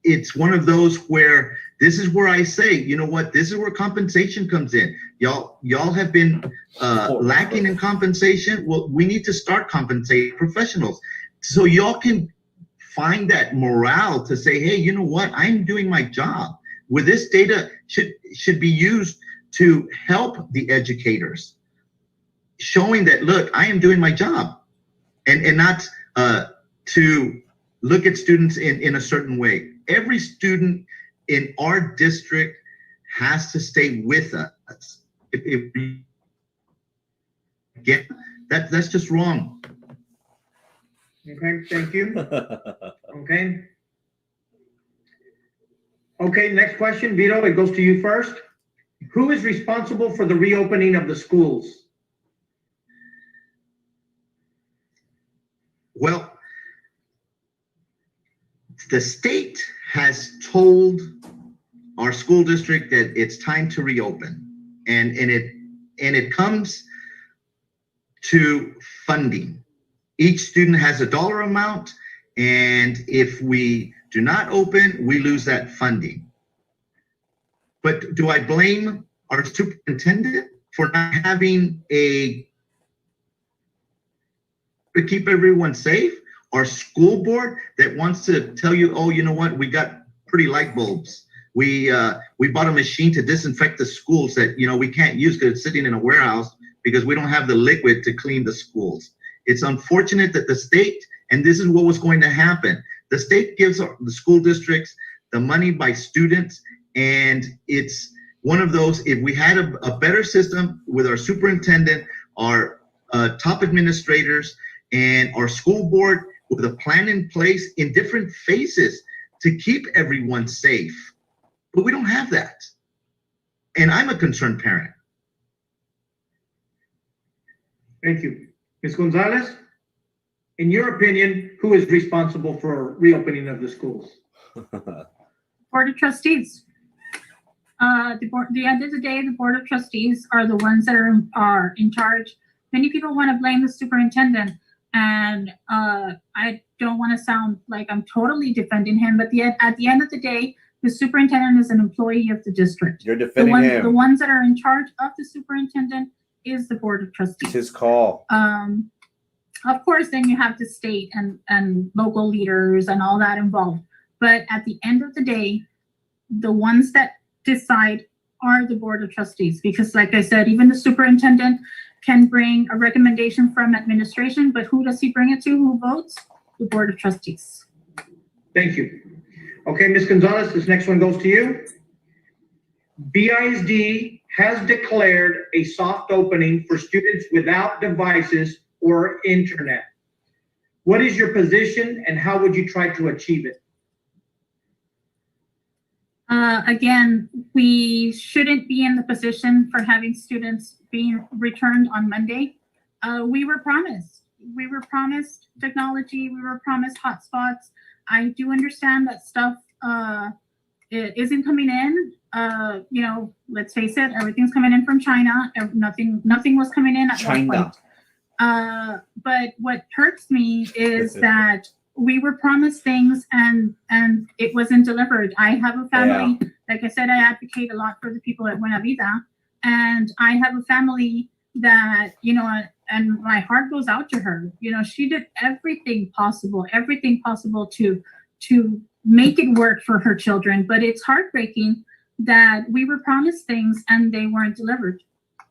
It's one of those where this is where I say, you know what, this is where compensation comes in. Y'all have been lacking in compensation. Well, we need to start compensating professionals so y'all can find that morale to say, hey, you know what, I'm doing my job. With this data should be used to help the educators, showing that, look, I am doing my job, and not to look at students in a certain way. Every student in our district has to stay with us. If we get that's just wrong. Okay, thank you. Okay, next question, Vito, it goes to you first. Who is responsible for the reopening of the schools? Well, the state has told our school district that it's time to reopen, and it comes to funding. Each student has a dollar amount, and if we do not open, we lose that funding. But do I blame our superintendent for not having to keep everyone safe? Our school board that wants to tell you, oh, you know what, we got pretty light bulbs. We bought a machine to disinfect the schools that, we can't use because it's sitting in a warehouse because we don't have the liquid to clean the schools. It's unfortunate that the state, and this is what was going to happen, the state gives the school districts the money by students, and it's one of those, if we had a better system with our superintendent, our top administrators, and our school board with a plan in place in different phases to keep everyone safe. But we don't have that. And I'm a concerned parent. Thank you. Ms. Gonzalez, in your opinion, who is responsible for reopening of the schools? Board of Trustees. The end of the day, the Board of Trustees are the ones that are in charge. Many people want to blame the superintendent, and I don't want to sound like I'm totally defending him, but at the end of the day, the superintendent is an employee of the district. You're defending The him. ones that are in charge of the superintendent is the Board of It's Trustees. his call. Of course, then you have the state and local leaders and all that involved. But at the end of the day, the ones that decide are the Board of Trustees. Because like I said, even the superintendent can bring a recommendation from administration, but who does he bring it to? Who votes? The Board of Trustees. Thank you. Okay, Ms. Gonzalez, this next one goes to you. BISD has declared a soft opening for students without devices or internet. What is your position and how would you try to achieve it? Again, we shouldn't be in the position for having students being returned on Monday. We were promised technology. We were promised hotspots. I do understand that stuff it isn't coming in. Let's face it, everything's coming in from China. Nothing was coming in at one point. But what hurts me is that we were promised things and it wasn't delivered. I have a family, like I said, I advocate a lot for the people at Buena Vida, and I have a family that, and my heart goes out to her. She did everything possible to make it work for her children, but it's heartbreaking that we were promised things and they weren't delivered.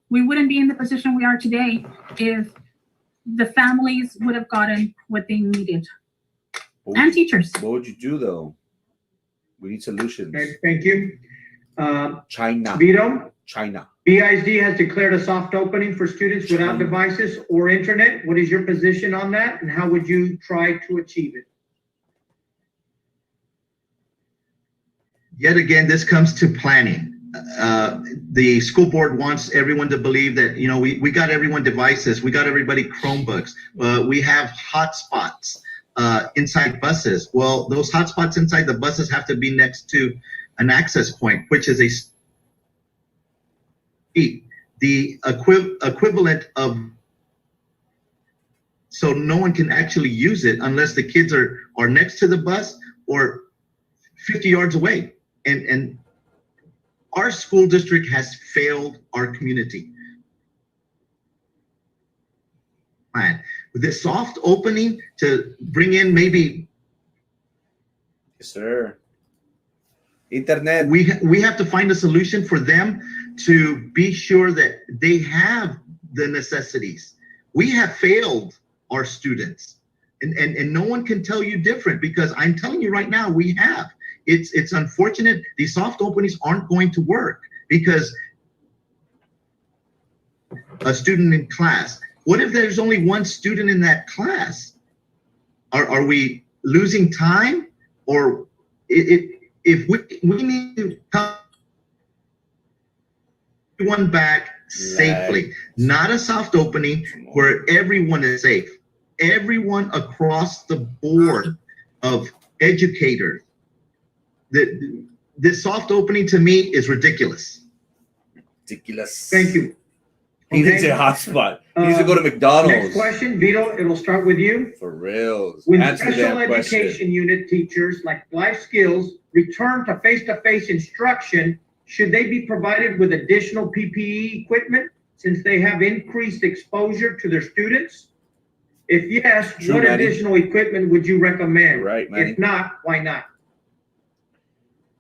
We wouldn't be in the position we are today if the families would have gotten what they needed. And teachers. What would you do though? We need solutions. Okay, thank you. China. Vito, China. BISD has declared a soft opening for students without devices or internet. What is your position on that and how would you try to achieve it? Yet again, this comes to planning. The school board wants everyone to believe that, we got everyone devices, we got everybody Chromebooks, we have hotspots inside buses. Well, those hotspots inside the buses have to be next to an access point, which is the equivalent of, so no one can actually use it unless the kids are next to the bus or 50 yards away. And our school district has failed our community. Plan. With this soft opening to bring in maybe. Yes, sir. Internet. We have to find a solution for them to be sure that they have the necessities. We have failed our students, and no one can tell you different, because I'm telling you right now, we have. It's unfortunate. These soft openings aren't going to work because a student in class. What if there's only one student in that class? Are we losing time? Or if we need to come everyone back safely, not a soft opening where everyone is safe. Everyone across the board of educators. This soft opening to me is ridiculous. Ridiculous. Thank you. He didn't say hotspot. He needs to go to McDonald's. Next question, Vito, it'll start with you. For real. When Answer the special damn question. education unit teachers like life skills return to face-to-face instruction, should they be provided with additional PPE equipment since they have increased exposure to their students? If yes, True, what Manny. additional equipment would you recommend? Right, Manny. If not, why not?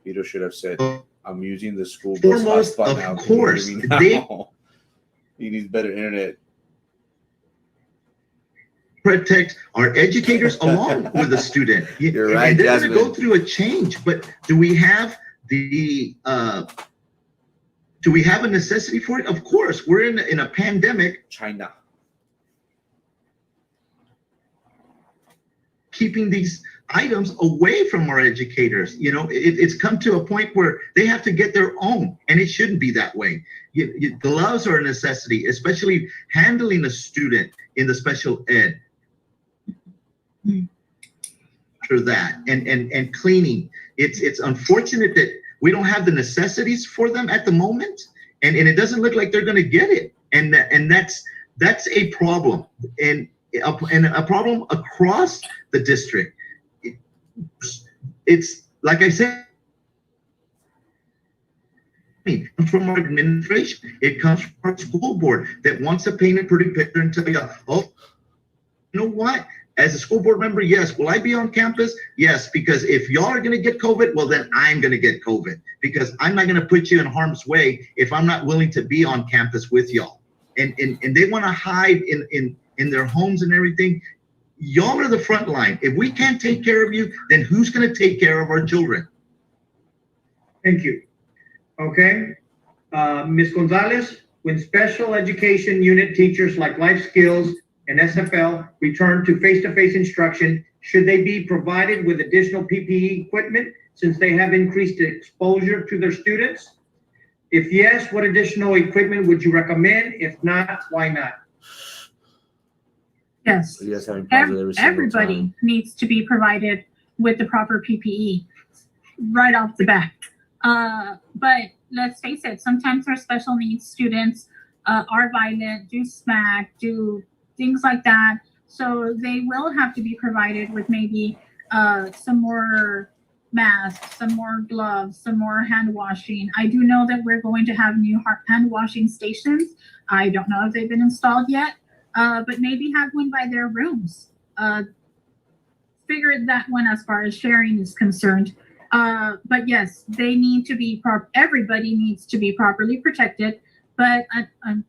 Vito should have said, I'm using the school bus Foremost, hotspot of now. Can you hear course, me now? they- He needs better internet. protect our educators along with the student. You're right, And they're going to go Jasmine. through a change, but do we have a necessity for it? Of course, we're in a pandemic. China. Keeping these items away from our educators. It's come to a point where they have to get their own, and it shouldn't be that way. Gloves are a necessity, especially handling a student in the special ed. After that, and cleaning. It's unfortunate that we don't have the necessities for them at the moment, and it doesn't look like they're going to get it, and that's a problem, and a problem across the district. It's like I said, it comes from our administration. It comes from our school board that wants to paint a pretty picture and tell you, oh, you know what? As a school board member, yes. Will I be on campus? Yes, because if y'all are going to get COVID, well, then I'm going to get COVID, because I'm not going to put you in harm's way if I'm not willing to be on campus with y'all. And they want to hide in their homes and everything. Y'all are the front line. If we can't take care of you, then who's going to take care of our children? Thank you. Okay. Ms. Gonzalez, when special education unit teachers like life skills and SFL return to face-to-face instruction, should they be provided with additional PPE equipment since they have increased exposure to their students? If yes, what additional equipment would you recommend? If not, why not? Yes. You guys having pauses every single Everybody time. needs to be provided with the proper PPE right off the bat. But let's face it, sometimes our special needs students are violent, do smack, do things like that. So they will have to be provided with maybe some more masks, some more gloves, some more hand washing. I do know that we're going to have new hand washing stations. I don't know if they've been installed yet, but maybe have one by their rooms. Figure that one as far as sharing is concerned. But yes, they need to be everybody needs to be properly protected, but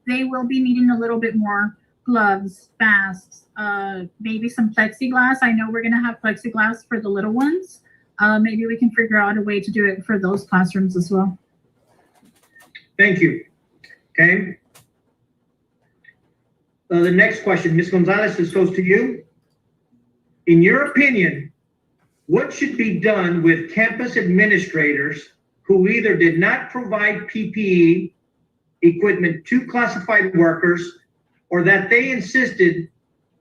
they will be needing a little bit more gloves, masks, maybe some plexiglass. I know we're going to have plexiglass for the little ones. Maybe we can figure out a way to do it for those classrooms as well. Thank you. Okay. The next question, Ms. Gonzalez, this goes to you. In your opinion, what should be done with campus administrators who either did not provide PPE equipment to classified workers, or that they insisted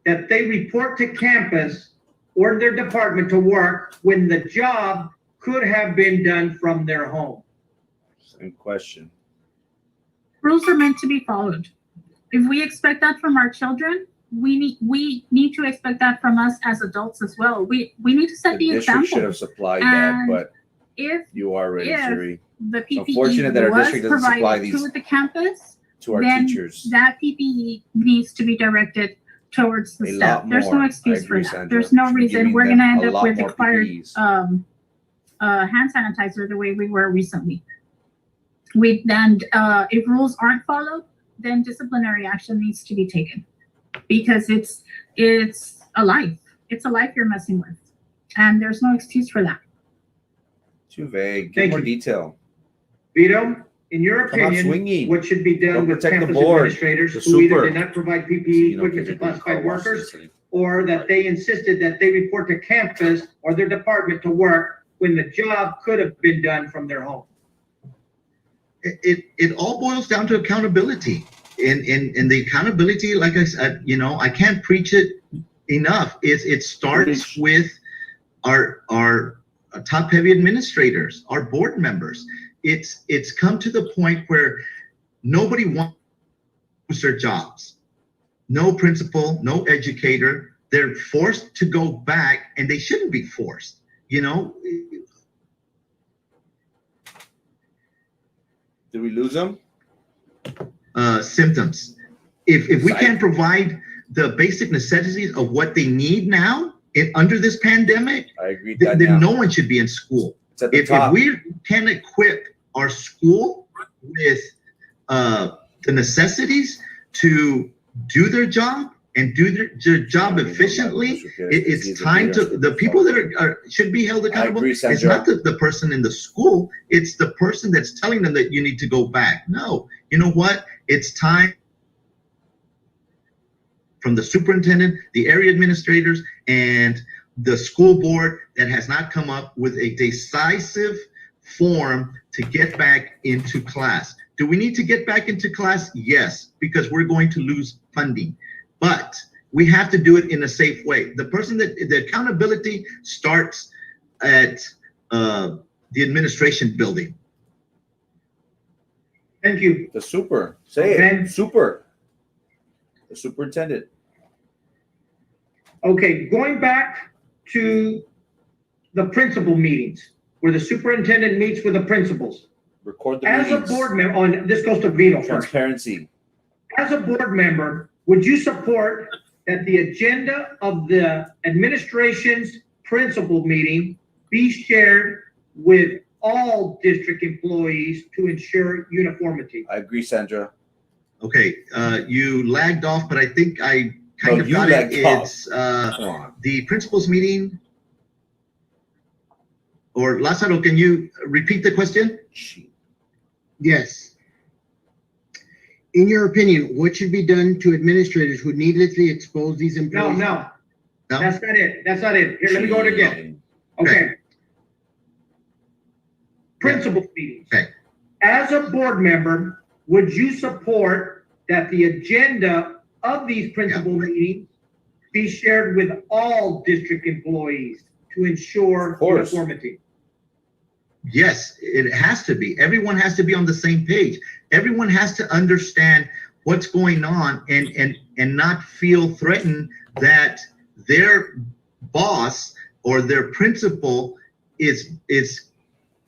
that they report to campus or their department to work when the job could have been done from their home? Same question. Rules are meant to be followed. If we expect that from our children, we need to expect that from us as adults as well. We need to set the district should example. have supplied that, And but If you are ready, Sherry, the unfortunate that PPE our was district doesn't supply provided these to the campus, to our then teachers. that PPE needs to be directed towards the A staff. lot There's more. no I excuse agree, for that. Sandra. There's no Should be reason giving we're them gonna end a up lot with more expired PPEs. hand sanitizer the way we were recently. If rules aren't followed, then disciplinary action needs to be taken, because it's a life. It's a life you're messing with, and there's no excuse for that. Too vague. Give Thank more you. detail. Vito, in your Come on, opinion, swinging. what should be done Don't with protect the campus board, administrators the who either super. did not provide PPE You know, equipment kids to are doing car classified washes workers, and- or that they insisted that they report to campus or their department to work when the job could have been done from their home? It all boils down to accountability, and the accountability, like I said, I can't preach it enough. It starts with our top heavy administrators, our board members. It's come to the point where nobody wants to lose their jobs. No principal, no educator. They're forced to go back, and they shouldn't be forced. Did we lose them? Symptoms. If we can't provide the basic necessities of what they need now under this pandemic, I agree with that then now. no one should be in school. It's at the If top. we can equip our school with the necessities to do their job, and do their job efficiently, it's time to, the people that should be held accountable. agree, It's Sandra. not the person in the school, it's the person that's telling them that you need to go back. No, you know what? It's time from the superintendent, the area administrators, and the school board that has not come up with a decisive form to get back into class. Do we need to get back into class? Yes, because we're going to lose funding. But we have to do it in a safe way. The accountability starts at the administration building. Thank you. The super. Say Okay. it. Super. The superintendent. Okay, going back to the principal meetings, where the superintendent meets with the principals. Record the As a meetings. board member, this goes to Vito first. Transparency. As a board member, would you support that the agenda of the administration's principal meeting be shared with all district employees to ensure uniformity? I agree, Sandra. Okay, you lagged off, but I think I kind No, of you got it. lagged off. It's Come on. the principals meeting. Or Lázaro, can you repeat the question? Yes. In your opinion, what should be done to administrators who needlessly expose these No, employees? no, No? that's not it. That's not it. Here, let me go it again. Okay. Principal meetings. Okay. As a board member, would you support that the agenda of these principal meetings be shared with all district employees to ensure Of course. uniformity? Yes, it has to be. Everyone has to be on the same page. Everyone has to understand what's going on and not feel threatened that their boss or their principal is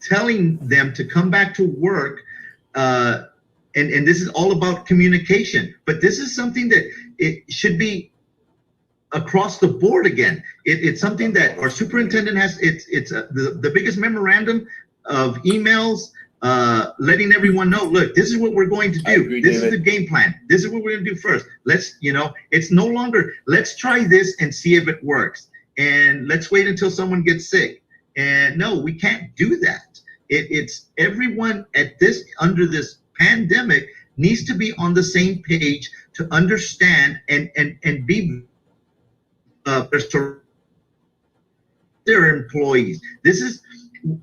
telling them to come back to work. And this is all about communication. But this is something that it should be across the board again. It's something that our superintendent has. It's the biggest memorandum of emails letting everyone know, look, this is what we're going to I do. agree, This David. is the game plan. This is what we're going to do first. Let's, it's no longer, let's try this and see if it works. And let's wait until someone gets sick. And no, we can't do that. It's everyone under this pandemic needs to be on the same page to understand and be their employees.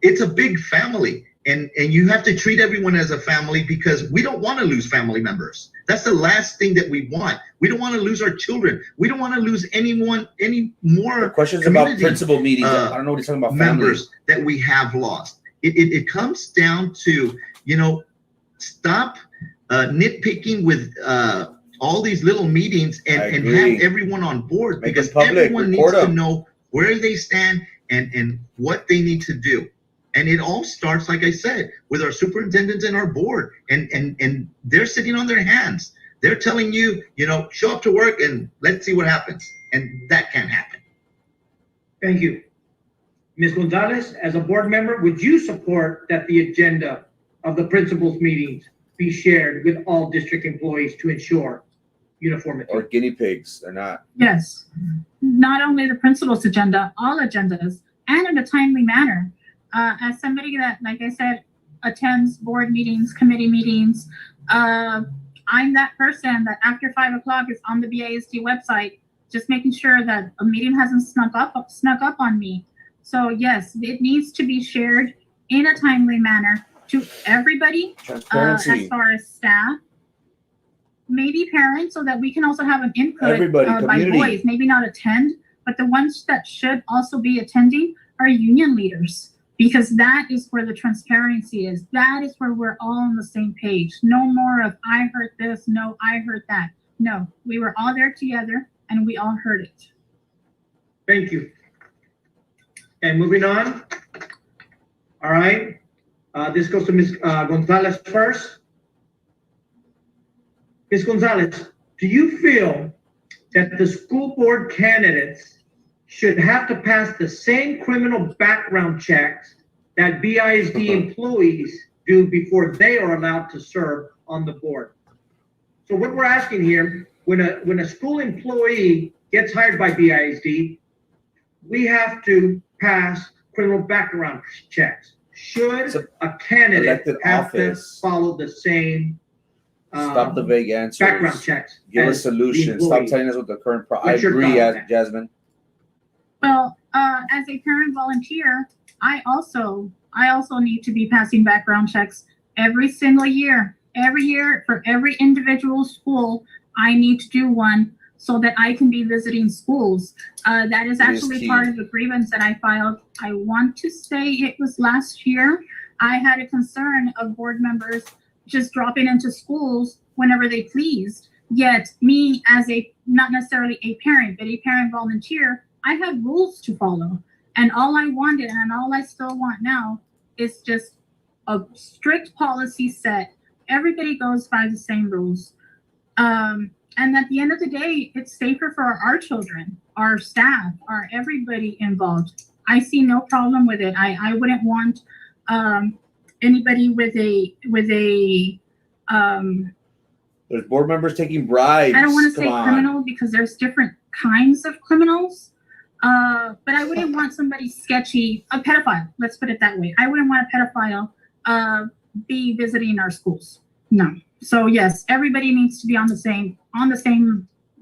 It's a big family, and you have to treat everyone as a family, because we don't want to lose family members. That's the last thing that we want. We don't want to lose our children. We don't want to lose any more The question's about community, principal meetings. I don't know what he's talking about. members that we have lost. It comes down to, stop nitpicking with all these little meetings I and agree. have everyone on board, Make because them public, everyone needs record to them. know where they stand and what they need to do. And it all starts, like I said, with our superintendents and our board, and they're sitting on their hands. They're telling you, show up to work and let's see what happens. And that can't happen. Thank you. Ms. Gonzalez, as a board member, would you support that the agenda of the principals meetings be shared with all district employees to ensure uniformity? Or guinea pigs. They're not. Yes, not only the principal's agenda, all agendas, and in a timely manner. As somebody that, like I said, attends board meetings, committee meetings, I'm that person that after 5 o'clock is on the BISD website, just making sure that a meeting hasn't snuck up on me. So yes, it needs to be shared in a timely manner to everybody, Transparency. as far as staff, maybe parents, so that we can also have an input Everybody, by community. voice, maybe not attend, but the ones that should also be attending are union leaders, because that is where the transparency is. That is where we're all on the same page. No more of I heard this, no, I heard that. No, we were all there together and we all heard it. Thank you. And moving on. All right. This goes to Ms. Gonzalez first. Ms. Gonzalez, do you feel that the school board candidates should have to pass the same criminal background checks that BISD employees do before they are allowed to serve on the board? So what we're asking here when a school employee gets hired by BISD, we have to pass criminal background checks. Should a candidate elected have office. to follow the same Stop the vague answers. background checks? Give as us solutions. the Stop employee? telling us what the current I What's your agree, thought on that? Jasmine. Well, as a parent volunteer, I also need to be passing background checks every single year. Every year for every individual school, I need to do one so that I can be visiting schools. That is actually key. part of the grievance that I filed. I want to say it was last year. I had a concern of board members just dropping into schools whenever they pleased. Yet me as not necessarily a parent, but a parent volunteer, I had rules to follow. And all I wanted and all I still want now is just a strict policy set. Everybody goes by the same rules. And at the end of the day, it's safer for our children, our staff, our everybody involved. I see no problem with it. I wouldn't want anybody with a There's board members taking bribes. I don't want to say Come on. criminal because there's different kinds of criminals. But I wouldn't want somebody sketchy, a pedophile. Let's put it that way. I wouldn't want a pedophile be visiting our schools. No. So yes, everybody needs to be on the same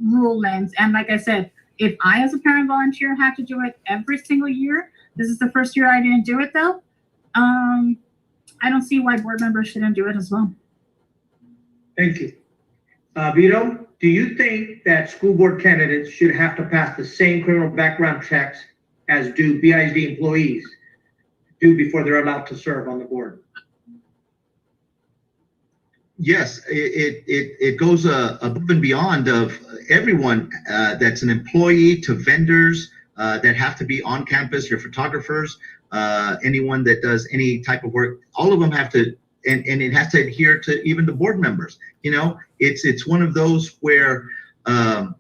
rule lens. And like I said, if I as a parent volunteer have to do it every single year, this is the first year I didn't do it though. I don't see why board members shouldn't do it as well. Thank you. Vito, do you think that school board candidates should have to pass the same criminal background checks as do BISD employees do before they're allowed to serve on the board? Yes, it goes above and beyond of everyone that's an employee to vendors that have to be on campus, your photographers, anyone that does any type of work. All of them have to, and it has to adhere to even the board members. You know, it's one of those where that's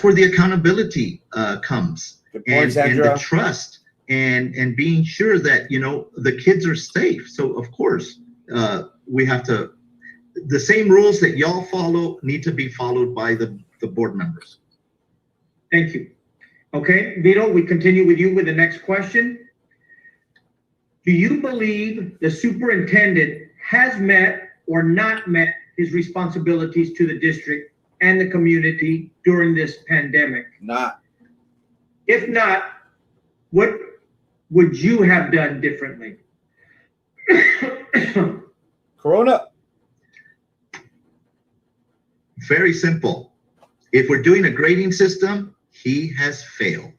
where the accountability comes, Good point, and Sandra. the trust, and being sure that the kids are safe. So of course. We have to, the same rules that y'all follow need to be followed by the board members. Thank you. Okay, Vito, we continue with you with the next question. Do you believe the superintendent has met or not met his responsibilities to the district and the community during this pandemic? Not. If not, what would you have done differently? Corona. Very simple. If we're doing a grading system, he has failed.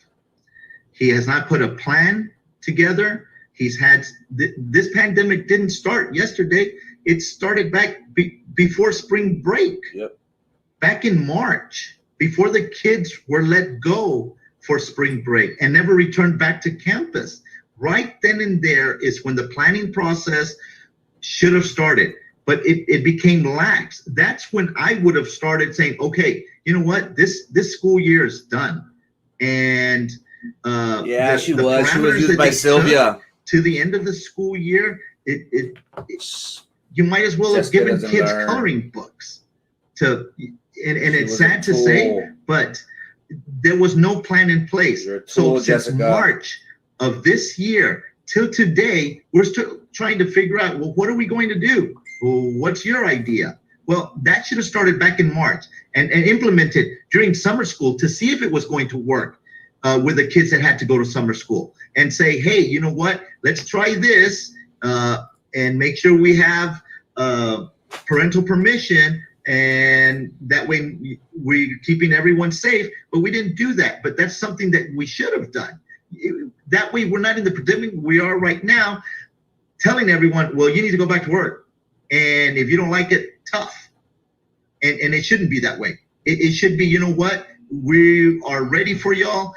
He has not put a plan together. He's had, this pandemic didn't start yesterday. It started back before spring break. Yep. Back in March, before the kids were let go for spring break and never returned back to campus. Right then and there is when the planning process should have started, but it became lax. That's when I would have started saying, okay, you know what, this school year is done. And Yeah, she was parameters used that by they Sylvia. took to the end of the school year, you might as well have Jessica given doesn't kids learn. coloring books to, and She it's was sad a to say, tool. but there was no plan in place. You're a So tool, since Jessica. March of this year till today, we're still trying to figure out, well, what are we going to do? Well, what's your idea? Well, that should have started back in March and implemented during summer school to see if it was going to work with the kids that had to go to summer school, and say, hey, you know what? Let's try this and make sure we have parental permission, and that way we're keeping everyone safe. But we didn't do that. But that's something that we should have done. That way we're not in the predicament we are right now, telling everyone, well, you need to go back to work. And if you don't like it, tough. And it shouldn't be that way. It should be, you know what? We are ready for y'all.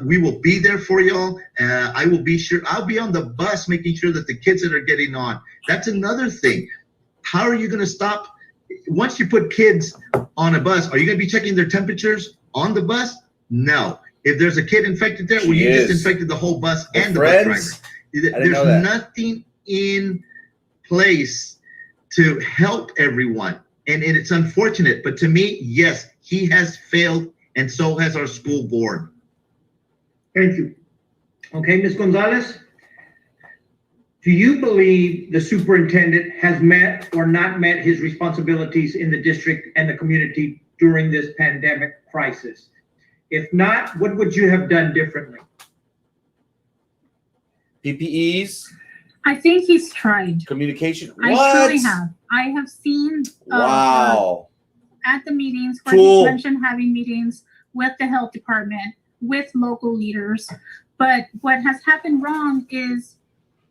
We will be there for y'all. I will be sure. I'll be on the bus making sure that the kids that are getting on. That's another thing. How are you going to stop? Once you put kids on a bus, are you going to be checking their temperatures on the bus? No. If there's a kid infected there, well, you just infected the whole bus and the bus driver. There's nothing in place to help everyone. And it's unfortunate, but to me, yes, he has failed, and so has our school board. Thank you. Okay, Ms. Gonzalez? Do you believe the superintendent has met or not met his responsibilities in the district and the community during this pandemic crisis? If not, what would you have done differently? PPEs, I think he's tried. communication. I What? truly have. I have seen Wow. at the meetings where Cool. he mentioned having meetings with the health department, with local leaders. But what has happened wrong is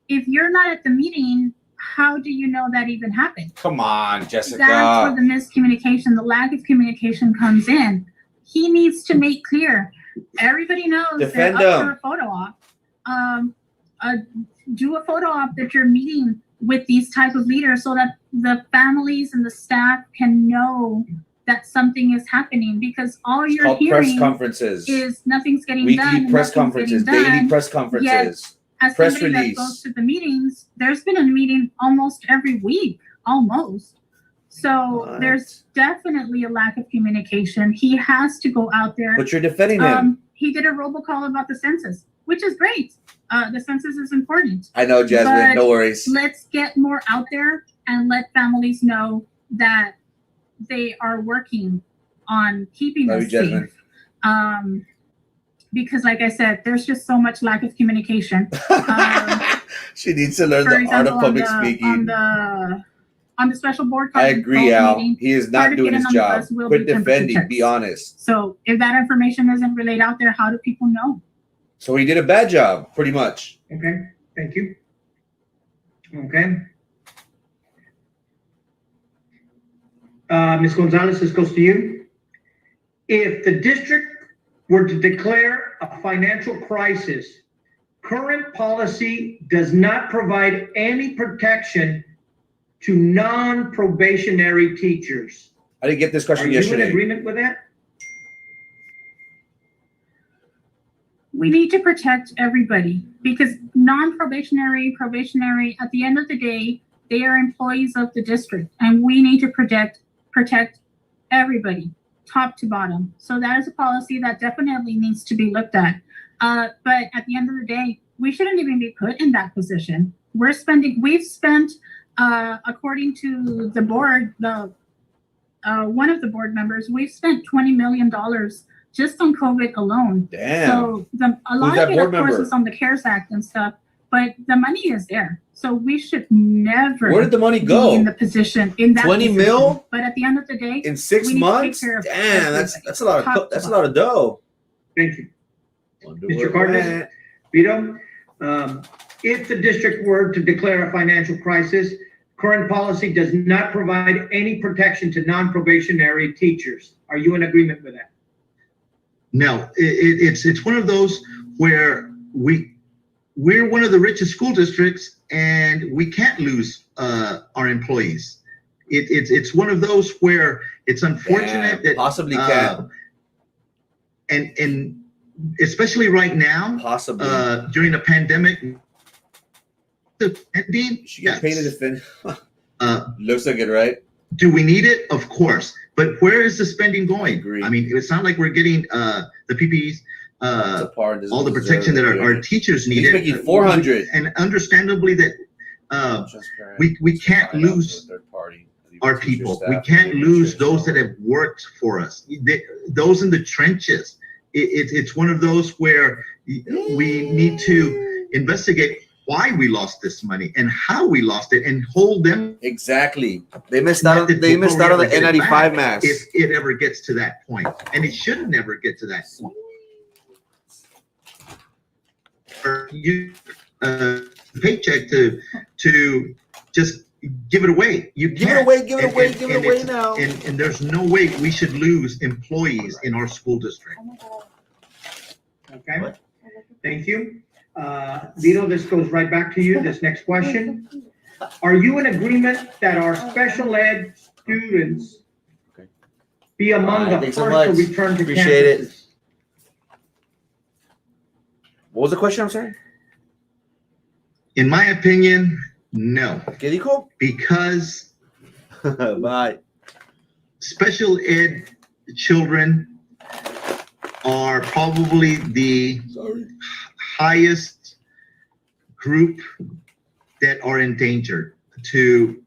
if you're not at the meeting, how do you know that even happened? Come on, Jessica. That's where the miscommunication, the lack of communication comes in. He needs to make clear. Everybody knows Defend they're up him. for a photo op. Do a photo op that you're meeting with these type of leaders so that the families and the staff can know that something is happening, because all It's you're called press hearing conferences. is nothing's getting Weekly done. press nothing's conferences, getting done. daily press conferences. As press somebody release. that goes to the meetings, there's been a meeting almost every week, almost. So What? there's definitely a lack of communication. He has to go out there. But you're defending him. He did a robocall about the census, which is great. The census is important. I know, Jasmine. but No worries. Let's get more out there and let families know that they are working on keeping Love us you, Jasmine. safe. Because like I said, there's just so much lack of communication. She needs to learn For the example, art of public speaking. on the special board I conference agree, Al. meeting, He is part not of doing getting his on the job. bus will Quit be temperature defending. checks. Be honest. So if that information isn't relayed out there, how do people know? So he did a bad job, pretty much. Okay, thank you. Okay. Ms. Gonzalez, this goes to you. If the district were to declare a financial crisis, current policy does not provide any protection to non-probationary teachers. I didn't get this Are question you in yesterday. agreement with that? We need to protect everybody because non-probationary, probationary, at the end of the day, they are employees of the district, and we need to protect everybody, top to bottom. So that is a policy that definitely needs to be looked at. But at the end of the day, we shouldn't even be put in that position. We've spent, according to the board, one of the board members, we've spent $20 million just on COVID alone. Damn. So a lot that of it, board of course, member? is on the CARES Act and stuff, but the money is there. So we should never Where did the money be go? in the position, in that 20 position. mil? But at the end of the day, In 6 we need to take months? care of Damn, that's everybody. a lot of Top to that's a lot of dough. Thank you. Wonder Mr. where it Cardenas? went. Vito, if the district were to declare a financial crisis, current policy does not provide any protection to non-probationary teachers. Are you in agreement with that? No, it's one of those where we're one of the richest school districts and we can't lose our employees. It's one of those where it's unfortunate Damn, that possibly can. And especially right now, Possibly. during a pandemic, defending, She get paid to defend. uh, Looks like it, right? do we need it? Of course. But where is the spending going? Agree. I mean, it's not like we're getting the PPEs, That's a part. Doesn't all the deserve protection that it, our really. teachers He's need. making 400. And understandably that Transparent. we can't Find out lose to a third party. our Teacher people. staff, We can't lose administration. those that have worked for us. Those in the trenches. It's one of those where we need to investigate why we lost this money and how we lost it and hold them. Exactly. They missed out. They missed out on the N95 mask. If it ever gets to that point, and it should never get to that point. Or you paycheck to just give it away. You Give it can't. away. Give it And- away. and- Give and it away it's- now. And there's no way we should lose employees in our school district. Okay, What? thank you. Vito, this goes right back to you, this next question. Are you in agreement that our special ed students Okay. be among the Thanks first so much. to return to Appreciate it. campuses? What was the question? I'm sorry. In my opinion, no, ¿Qué dijo? because Bye. special ed children are probably the highest group that are endangered to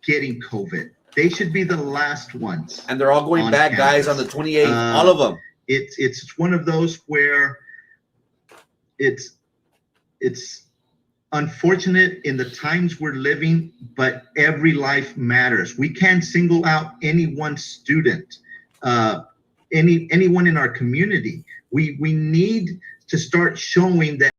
getting COVID. They should be the last ones. And they're all going On back, guys, campus. on the 28th. All of them. It's one of those where it's unfortunate in the times we're living, but every life matters. We can't single out any one student, anyone in our community. We need to start showing that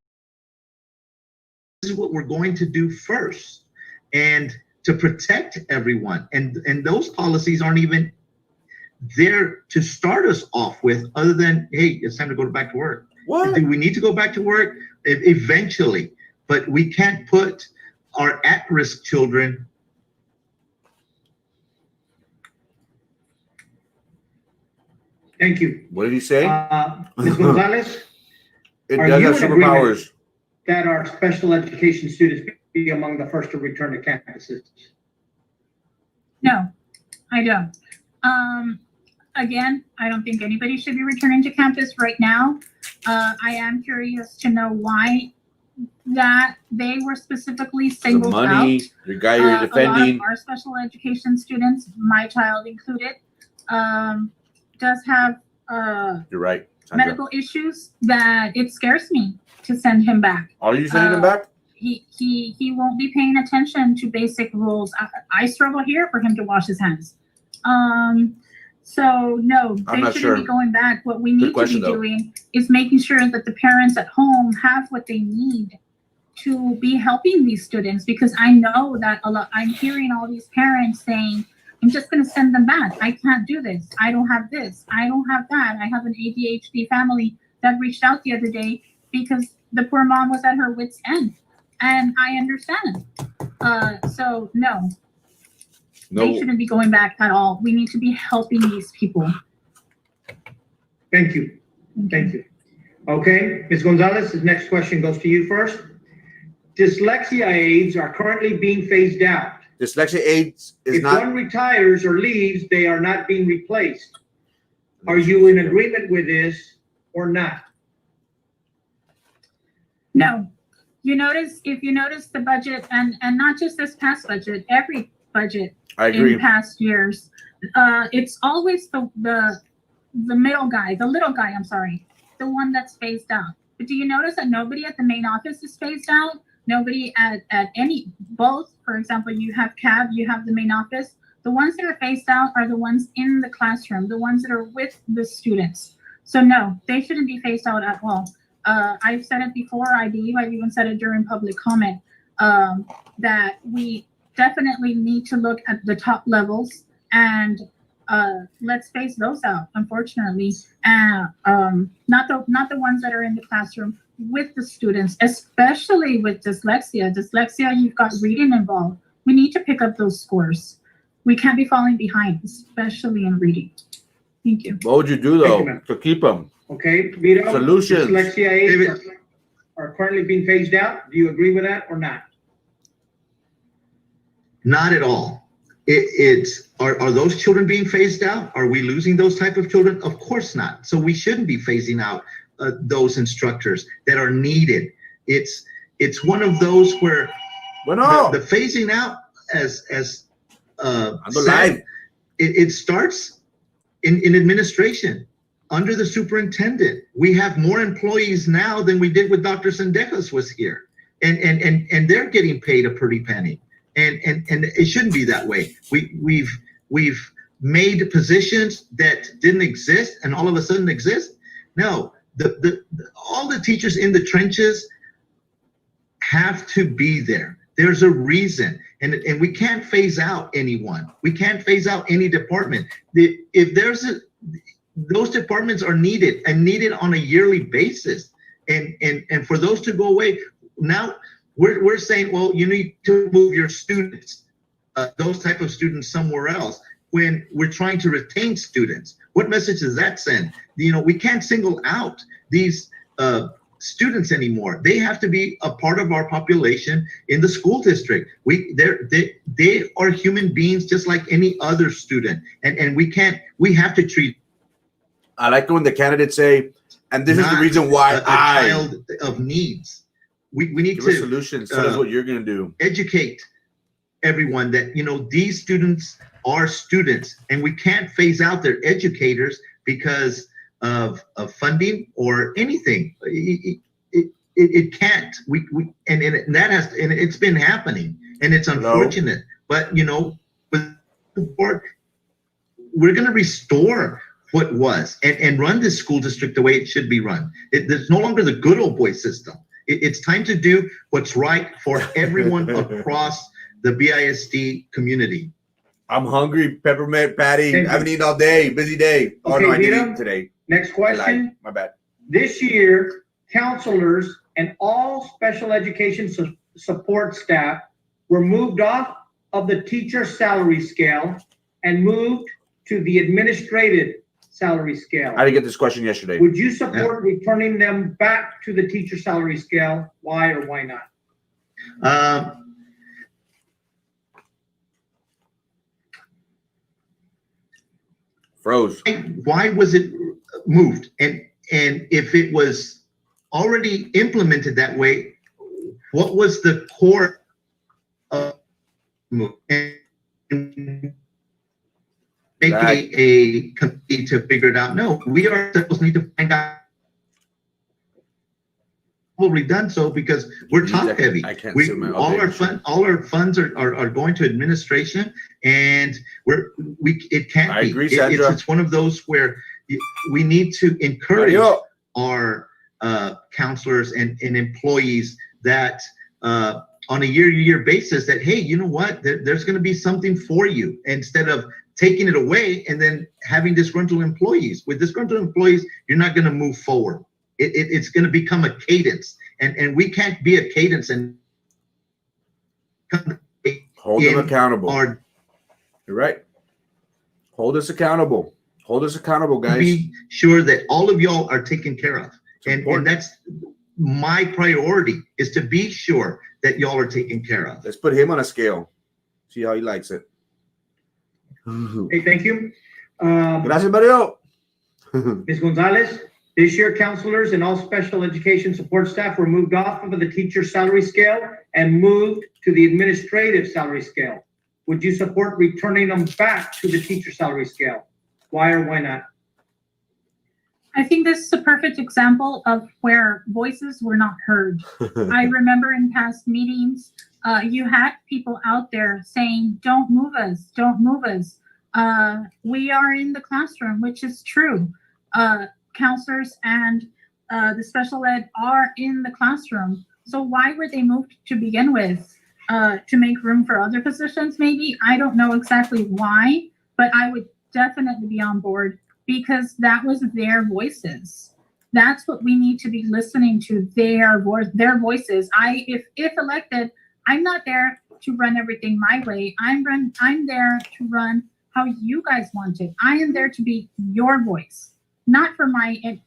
this is what we're going to do first, and to protect everyone. And those policies aren't even there to start us off with, other than, hey, it's time to go back to work. What? Do we need to go back to work? Eventually, but we can't put our at-risk children. Thank you. What did he say? Ms. Gonzalez, It are does you have in agreement? superpowers. that our special education students be among the first to return to campuses? No, I don't. Again, I don't think anybody should be returning to campus right now. I am curious to know why that they were specifically The singled money, out. the guy you're A lot defending. of our special education students, my child included, does have You're right, Sandra. medical issues that it scares me to send him back. Are you sending him back? He won't be paying attention to basic rules. I struggle here for him to wash his hands. So no, I'm they not shouldn't sure. be going back. What we need to question, be though. doing is making sure that the parents at home have what they need to be helping these students, because I know that a lot, I'm hearing all these parents saying, I'm just going to send them back. I can't do this. I don't have this. I don't have that. I have an ADHD family that reached out the other day because the poor mom was at her wit's end. And I understand. So no, they No. shouldn't be going back at all. We need to be helping these people. Thank you. Thank you. Okay, Ms. Gonzalez, the next question goes to you first. Dyslexia aids are currently being phased out. Dyslexia aids is If not. one retires or leaves, they are not being replaced. Are you in agreement with this or not? No. If you notice the budget, and not just this past budget, every budget I agree. in past years, it's always the middle guy, the little guy, I'm sorry, the one that's phased out. But do you notice that nobody at the main office is phased out? Nobody at any, both, for example, you have CAB, you have the main office. The ones that are phased out are the ones in the classroom, the ones that are with the students. So no, they shouldn't be phased out at all. I've said it before, I believe I've even said it during public comment, that we definitely need to look at the top levels and let's phase those out, unfortunately. Not the ones that are in the classroom with the students, especially with dyslexia. Dyslexia, you've got reading involved. We need to pick up those scores. We can't be falling behind, especially in reading. Thank you. What would you do Thank though you, ma'am. to keep them? Okay, Vito? Solutions. Dyslexia aids are currently being phased out. Do you agree with that or not? Not at all. Are those children being phased out? Are we losing those type of children? Of course not. So we shouldn't be phasing out those instructors that are needed. It's one of those where Bueno, the phasing out, as ando said, live. it starts in administration under the superintendent. We have more employees now than we did when Dr. Sendejas was here, and they're getting paid a pretty penny. And it shouldn't be that way. We've made positions that didn't exist and all of a sudden exist. No, all the teachers in the trenches have to be there. There's a reason, and we can't phase out anyone. We can't phase out any department. If those departments are needed and needed on a yearly basis, and for those to go away now. We're saying, well, you need to move your students, those type of students, somewhere else, when we're trying to retain students. What message does that send? We can't single out these students anymore. They have to be a part of our population in the school district. They are human beings just like any other student, and we have to treat. I like it when the candidates say, and this is the reason why a child of needs. We need give to a solution. So that's what you're gonna do. Educate everyone that these students are students, and we can't phase out their educators because of funding or anything. It can't. And it's been happening, and it's unfortunate. But with support, we're going to restore what was and run this school district the way it should be run. There's no longer the good old boy system. It's time to do what's right for everyone across the BISD community. I'm hungry, peppermint patty. I haven't eaten all day. Busy day. Oh Okay, no, I did Vito, eat today. Next question. My bad. This year, counselors and all special education support staff were moved off of the teacher salary scale and moved to the administrative salary scale. I didn't get this question yesterday. Would you support returning them back to the teacher salary scale? Why or why not? Froze. Why was it moved? And if it was already implemented that way, what was the core of move? And make a committee to figure it out. No, we ourselves need to find out. Probably done so because we're top heavy. All our funds are going to administration, and it can't be. Agree, Sandra. It's one of those where we need to encourage our counselors and employees that on a year-to-year basis that, hey, you know what, there's going to be something for you, instead of taking it away and then having disgruntled employees. With disgruntled employees, you're not going to move forward. It's going to become a cadence, and we can't be a cadence and hold them accountable. You're right. Hold us accountable. Hold us accountable, guys. Be sure that all of y'all are taken care of, and that's my priority, is to be sure that y'all are taken care of. Let's put him on a scale. See how he likes it. Hey, thank you. Gracias, Mario. Ms. Gonzalez, this year, counselors and all special education support staff were moved off of the teacher salary scale and moved to the administrative salary scale. Would you support returning them back to the teacher salary scale? Why or why not? I think this is a perfect example of where voices were not heard. I remember in past meetings, you had people out there saying, don't move us, don't move us. We are in the classroom, which is true. Counselors and the special ed are in the classroom. So why were they moved to begin with? To make room for other positions, maybe? I don't know exactly why, but I would definitely be on board, because that was their voices. That's what we need to be listening to, their voices. If elected, I'm not there to run everything my way. I'm there to run how you guys want it. I am there to be your voice, not for my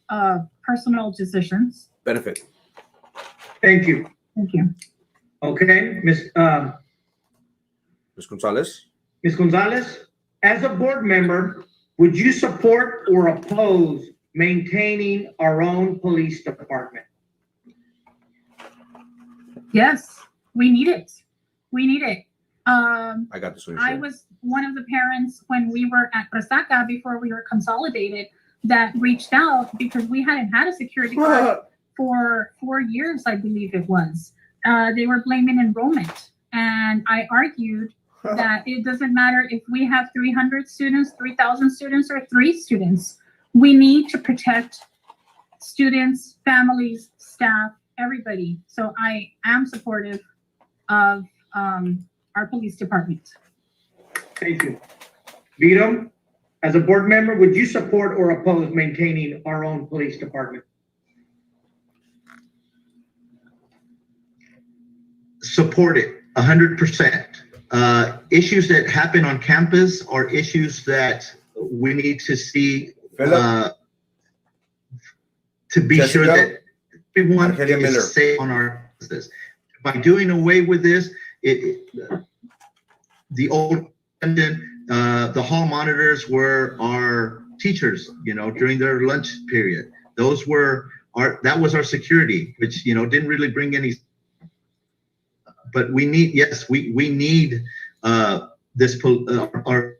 personal decisions. Benefit. Thank you. Thank you. Okay, Ms. Gonzalez. Ms. Gonzalez, as a board member, would you support or oppose maintaining our own police department? Yes, we need it. We need it. I got this one. I was one of the parents when we were at Resaca, before we were consolidated, that reached out because we hadn't had a security guard for 4 years, I believe it was. They were blaming enrollment. And I argued that it doesn't matter if we have 300 students, 3,000 students, or 3 students. We need to protect students, families, staff, everybody. So I am supportive of our police department. Thank you. Vito, as a board member, would you support or oppose maintaining our own police department? Support it 100%. Issues that happen on campus are issues that we need to see to be sure that everyone Argelia Miller. is safe on our business. By doing away with this, the old the hall monitors were our teachers, during their lunch period. Those were that was our security, which didn't really bring any. But we need, yes, we need this our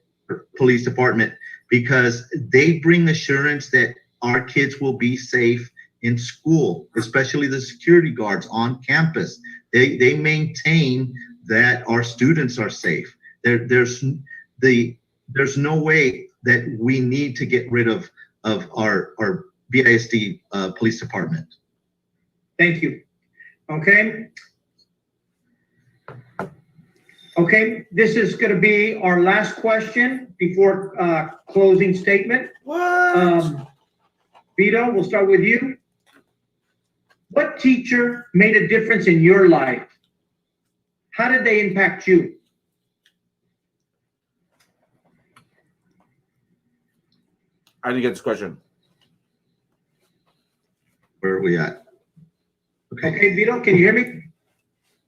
police department, because they bring assurance that our kids will be safe in school, especially the security guards on campus. They maintain that our students are safe. There's no way that we need to get rid of our BISD police department. Thank you. Okay. Okay, this is going to be our last question before closing statement. What? Vito, we'll start with you. What teacher made a difference in your life? How did they impact you? I didn't get this question. Where are we at? Okay, Vito, can you hear me?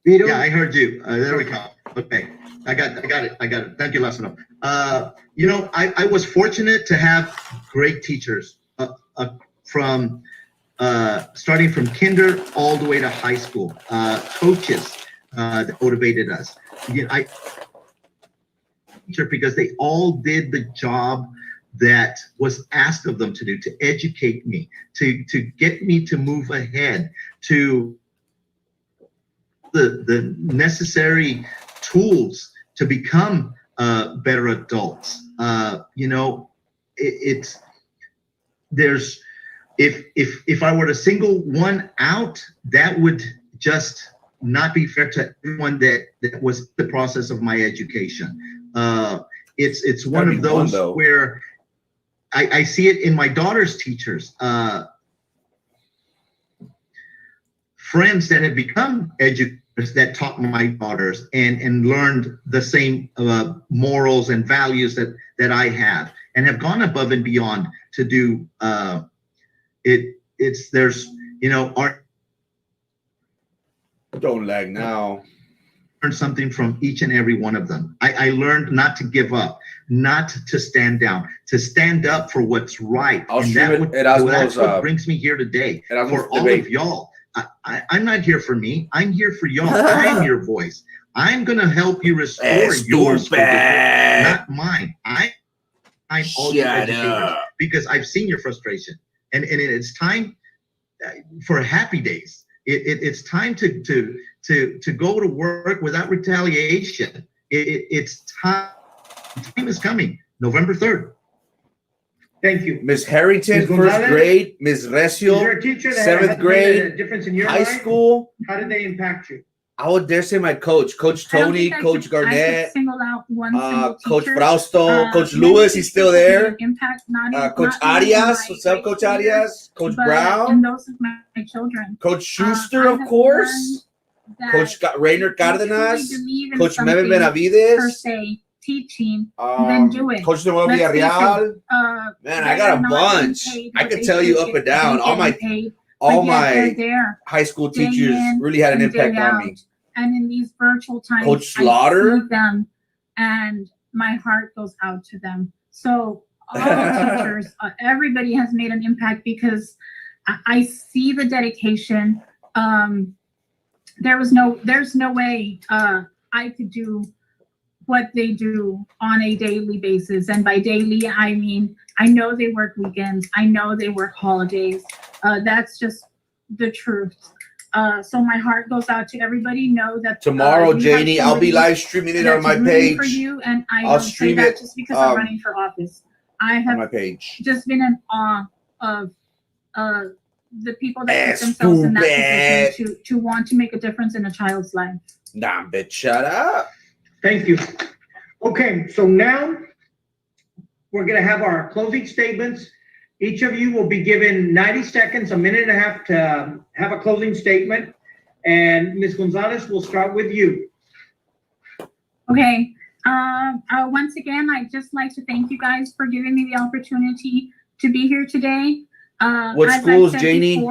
Vito? Yeah, I heard you. There we go. Okay, I got it. Thank you, Lázaro. I was fortunate to have great teachers from starting from kinder all the way to high school. Coaches that motivated us. Because they all did the job that was asked of them to do, to educate me, to get me to move ahead, to the necessary tools to become better adults. If I were to single one out, that would just not be fair to everyone that was the process of my education. It's one of those where I see it in my daughter's teachers, friends that have become educators that taught my daughters and learned the same morals and values that I have, and have gone above and beyond to do Don't lag now. Learn something from each and every one of them. I learned not to give up, not to stand down, to stand up for what's right. That's what brings me here today. For all of y'all, I'm not here for me. I'm here for y'all. I'm your voice. I'm going to help you restore your school district, not mine. I'm all your educators, because I've seen your frustration. And it's time for happy days. It's time to go to work without retaliation. It's time. Time is coming. November 3rd. Thank you. Miss Harrington, first grade. Miss Recio, 7th grade. Made a difference in your high life? school. How did they impact you? I would dare say my coach, Coach Tony, Coach Garnett, single out one Coach Frausto, Coach Lewis, he's still there. Impact, Coach Arias, what's up, Coach Arias? Coach Brown. And those of my children. Coach Schuster, of course. Coach Rainer Cardenas. Coach Meme Benavides. Per se, teaching, then do it. Coach Noel Villarreal. Man, I got a bunch. I could tell you up and down. All my high school teachers really had an impact on me. And in these virtual times, Coach Slaughter, I see them, and my heart goes out to them. So all teachers, everybody has made an impact, because I see the dedication. There's no way I could do what they do on a daily basis. And by daily, I mean, I know they work weekends. I know they work holidays. That's just the truth. So my heart goes out to everybody. Know that tomorrow, Janie, I'll be live streaming it on my page. For you, and I'll stream it just because I'm running for office. I have on my page. Just been in awe of the people that put themselves in that position to want to make a difference in a child's life. Nah, bitch, shut up. Thank you. Okay, so now we're going to have our closing statements. Each of you will be given 90 seconds, a minute and a half to have a closing statement. And Ms. Gonzalez, we'll start with you. Okay. Once again, I'd just like to thank you guys for giving me the opportunity to be here today. What schools, Janie?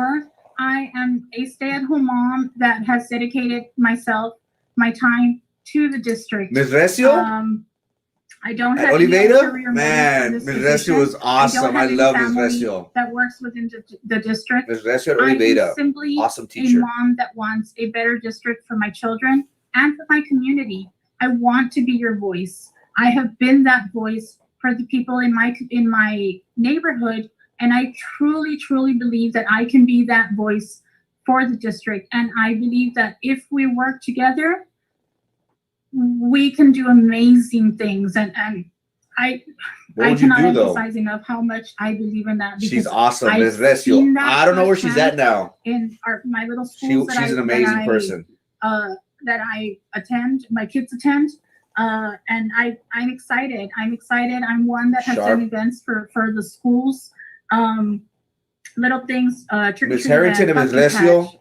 I am a stay-at-home mom that has dedicated my time to the district. Ms. Recio? I don't At have any Oliveira? ulterior motives Man, for this Ms. position. Recio was awesome. I don't have love any Ms. family Recio. that works within the district. Ms. Recio at I Oliveira. am simply Awesome a teacher. mom that wants a better district for my children and for my community. I want to be your voice. I have been that voice for the people in my neighborhood, and I truly, truly believe that I can be that voice for the district. And I believe that if we work together, we can do amazing things. And I What I would you cannot do, though? emphasize enough how much I believe in that. She's awesome, I've Ms. Recio. seen that I don't know where she's at now. in my little schools She's an amazing person. that I attend, my kids attend, and I'm excited. I'm one that has Sharp. done events for the schools, little things, Ms. Harrington and Ms. Recio,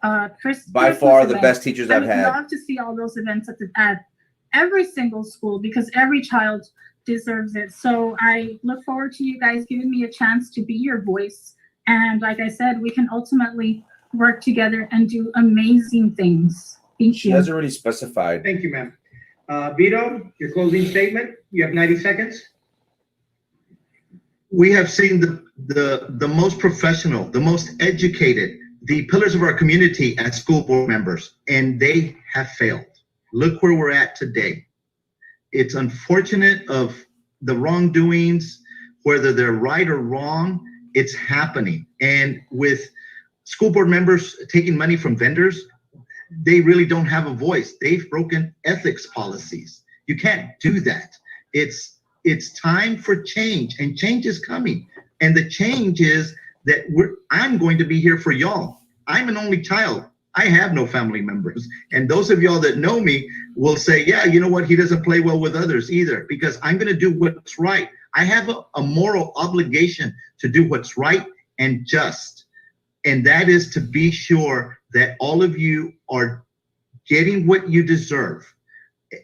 by far the best teachers I've had. I would love to see all those events at every single school because every child deserves it. So I look forward to you guys giving me a chance to be your voice. And like I said, we can ultimately work together and do amazing things. Thank She you. hasn't really specified. Thank you, ma'am. Vito, your closing statement. You have 90 seconds. We have seen the most professional, the most educated, the pillars of our community as school board members, and they have failed. Look where we're at today. It's unfortunate of the wrongdoings, whether they're right or wrong, it's happening. And with school board members taking money from vendors, they really don't have a voice. They've broken ethics policies. You can't do that. It's time for change, and change is coming. And the change is that I'm going to be here for y'all. I'm an only child. I have no family members. And those of y'all that know me will say, yeah, you know what? He doesn't play well with others either, because I'm going to do what's right. I have a moral obligation to do what's right and just. And that is to be sure that all of you are getting what you deserve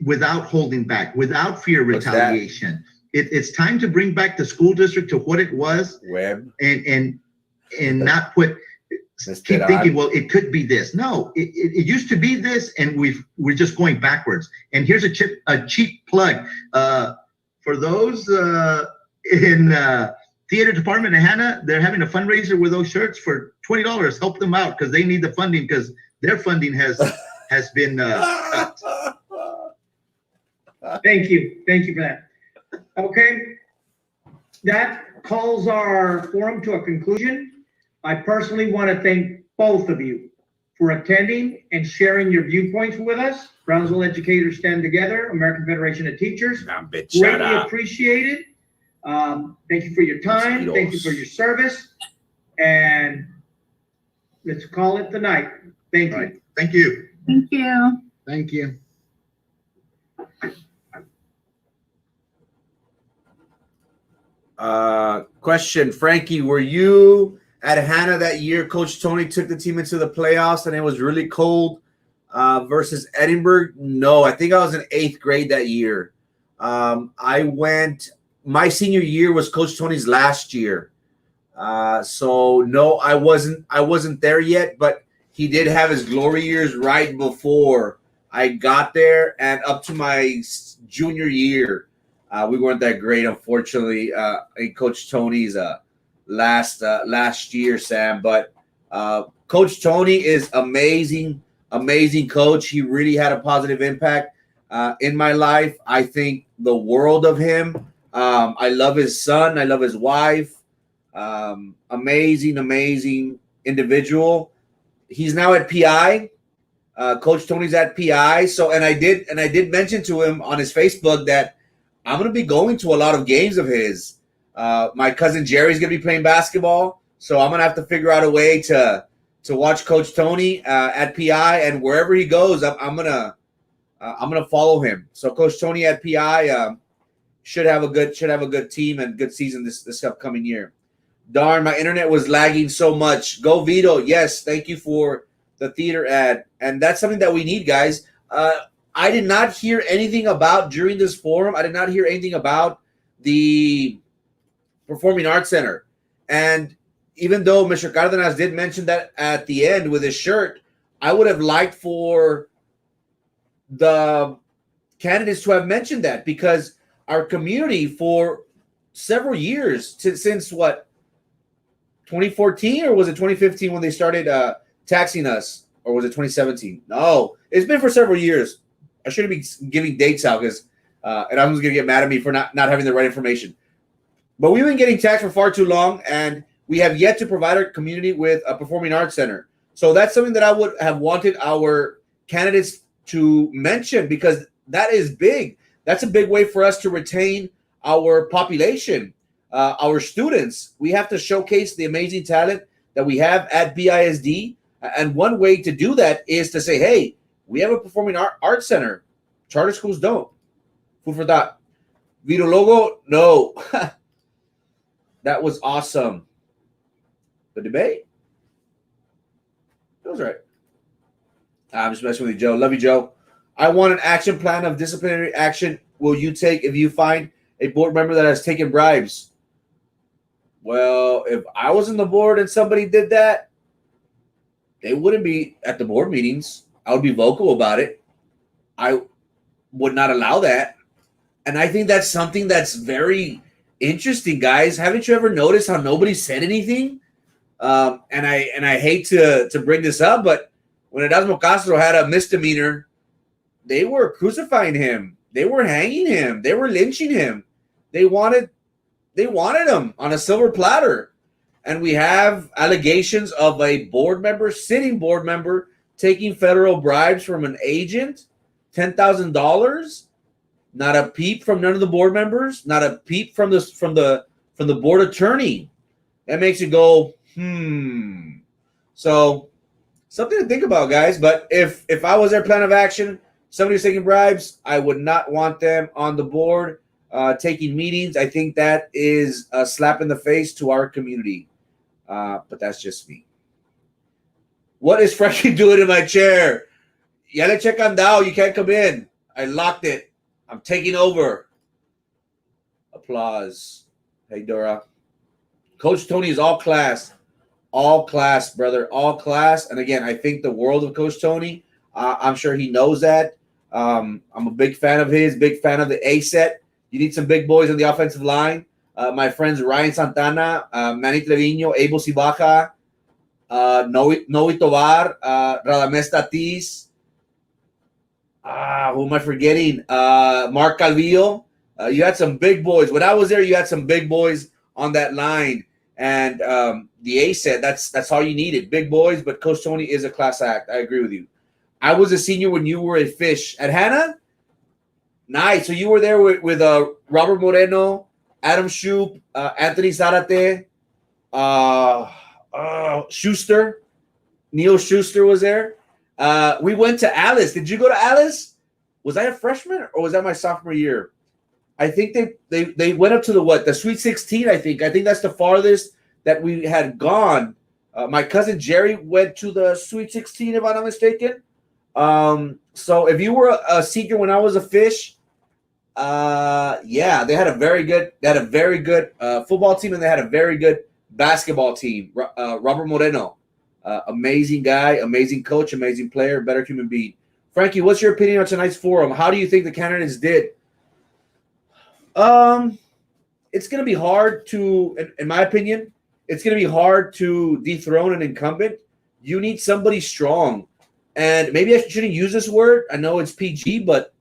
without holding back, without fear of retaliation. It's time to bring back the school district to what it was. Web. And not put keep thinking, well, it could be this. No, it used to be this, and we're just going backwards. And here's a cheap plug for those in theater department in Hannah. They're having a fundraiser with those shirts for $20. Help them out because they need the funding, because their funding has been cut. Thank you for that. Okay, that calls our forum to a conclusion. I personally want to thank both of you for attending and sharing your viewpoints with us. Brownsville Educators Stand Together, American Federation of Teachers. Greatly appreciated. Thank you for your time. Thank you for your service. And let's call it the night. Thank you. Right. Thank you. Thank you. Thank you. Question, Frankie, were you at Hannah that year Coach Tony took the team into the playoffs and it was really cold versus Edinburgh? No, I think I was in 8th grade that year. I went, my senior year was Coach Tony's last year. So no, I wasn't there yet, but he did have his glory years right before I got there and up to my junior year. We weren't that great, unfortunately, in Coach Tony's last year, Sam. But Coach Tony is amazing coach. He really had a positive impact in my life. I think the world of him. I love his son. I love his wife. Amazing individual. He's now at PI. Coach Tony's at PI. So, and I did mention to him on his Facebook that I'm going to be going to a lot of games of his. My cousin Jerry's going to be playing basketball, so I'm going to have to figure out a way to watch Coach Tony at PI, and wherever he goes, I'm gonna follow him. So Coach Tony at PI should have a good team and good season this upcoming year. Darn, my internet was lagging so much. Go Vito. Yes, thank you for the theater ad, and that's something that we need, guys. I did not hear anything about during this forum. I did not hear anything about the Performing Arts Center. And even though Mr. Cardenas did mention that at the end with his shirt, I would have liked for the candidates to have mentioned that, because our community for several years, since what, 2014, or was it 2015 when they started taxing us, or was it 2017? No, it's been for several years. I shouldn't be giving dates out because and I'm just gonna get mad at me for not having the right information. But we've been getting taxed for far too long, and we have yet to provide our community with a performing arts center. So that's something that I would have wanted our candidates to mention, because that is big. That's a big way for us to retain our population, our students. We have to showcase the amazing talent that we have at BISD. And one way to do that is to say, hey, we have a performing arts center. Charter schools don't. Food for thought. Vito Logo, no. That was awesome. The debate? It was right. I'm just messing with you, Joe. Love you, Joe. I want an action plan of disciplinary action will you take if you find a board member that has taken bribes? Well, if I was on the board and somebody did that, they wouldn't be at the board meetings. I would be vocal about it. I would not allow that. And I think that's something that's very interesting, guys. Haven't you ever noticed how nobody said anything? And I hate to bring this up, but when Erasmo Castro had a misdemeanor, they were crucifying him. They were hanging him. They were lynching him. They wanted him on a silver platter. And we have allegations of a board member, sitting board member, taking federal bribes from an agent, $10,000. Not a peep from none of the board members. Not a peep from the board attorney. That makes you go, So something to think about, guys. But if I was their plan of action, somebody was taking bribes, I would not want them on the board taking meetings. I think that is a slap in the face to our community. But that's just me. What is Frankie doing in my chair? Ya le check andao. You can't come in. I locked it. I'm taking over. Applause. Hey, Dora. Coach Tony is all class. All class, brother. All class. And again, I think the world of Coach Tony. I'm sure he knows that. I'm a big fan of his, big fan of the A set. You need some big boys on the offensive line. My friends Ryan Santana, Manny Trevino, Abel Sibaja, Noe Tovar, Radamés Tatis. Who am I forgetting? Mark Calvillo. You had some big boys. When I was there, you had some big boys on that line. And the A set, that's all you needed. Big boys, but Coach Tony is a class act. I agree with you. I was a senior when you were a fish. At Hannah? Nice. So you were there with Robert Moreno, Adam Shoup, Anthony Zarate, Schuster. Neil Schuster was there. We went to Alice. Did you go to Alice? Was I a freshman or was that my sophomore year? I think they went up to the Sweet 16, I think. I think that's the farthest that we had gone. My cousin Jerry went to the Sweet 16, if I'm not mistaken. So if you were a senior when I was a fish, they had a very good football team, and they had a very good basketball team. Robert Moreno, amazing guy, amazing coach, amazing player, better human being. Frankie, what's your opinion on tonight's forum? How do you think the candidates did? It's going to be hard to, in my opinion, it's going to be hard to dethrone an incumbent. You need somebody strong. And maybe I shouldn't use this word. I know it's PG, but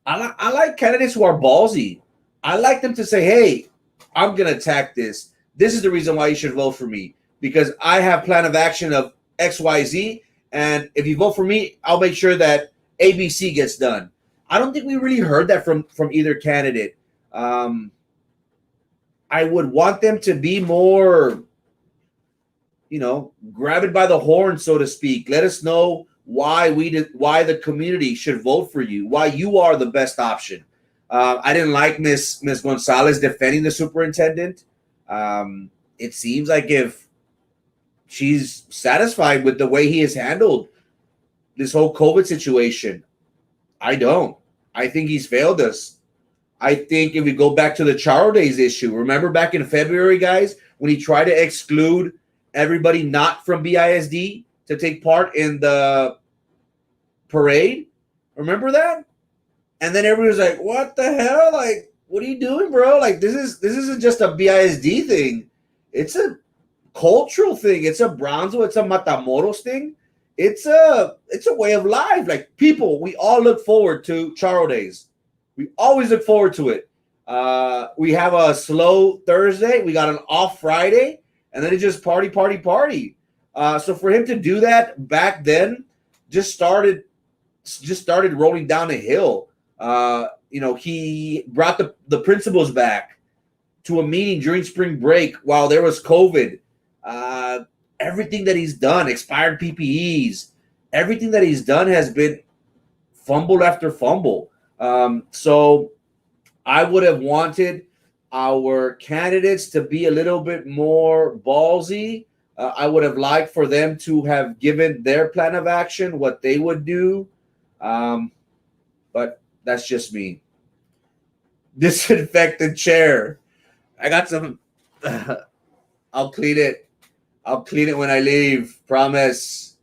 I like candidates who are ballsy. I like them to say, hey, I'm going to attack this. This is the reason why you should vote for me, because I have plan of action of X, Y, Z. And if you vote for me, I'll make sure that ABC gets done. I don't think we really heard that from either candidate. I would want them to be more, grab it by the horn, so to speak. Let us know why the community should vote for you, why you are the best option. I didn't like Miss Gonzalez defending the superintendent. It seems like if she's satisfied with the way he has handled this whole COVID situation, I don't. I think he's failed us. I think if we go back to the Charo Days issue, remember back in February, guys, when he tried to exclude everybody not from BISD to take part in the parade. Remember that? And then everybody was like, "What the hell? Like, what are you doing, bro? Like, this isn't just a BISD thing. It's a cultural thing. It's a Brownsville. It's a Matamoros thing. It's a way of life. Like, people, we all look forward to Charo Days. We always look forward to it. We have a slow Thursday. We got an off Friday, and then it's just party. So for him to do that back then just started rolling down a hill. He brought the principals back to a meeting during spring break while there was COVID. Everything that he's done, expired PPEs, everything that he's done has been fumble after fumble. So I would have wanted our candidates to be a little bit more ballsy. I would have liked for them to have given their plan of action, what they would do. But that's just me. Disinfectant chair. I got some. I'll clean it. I'll clean it when I leave. Promise.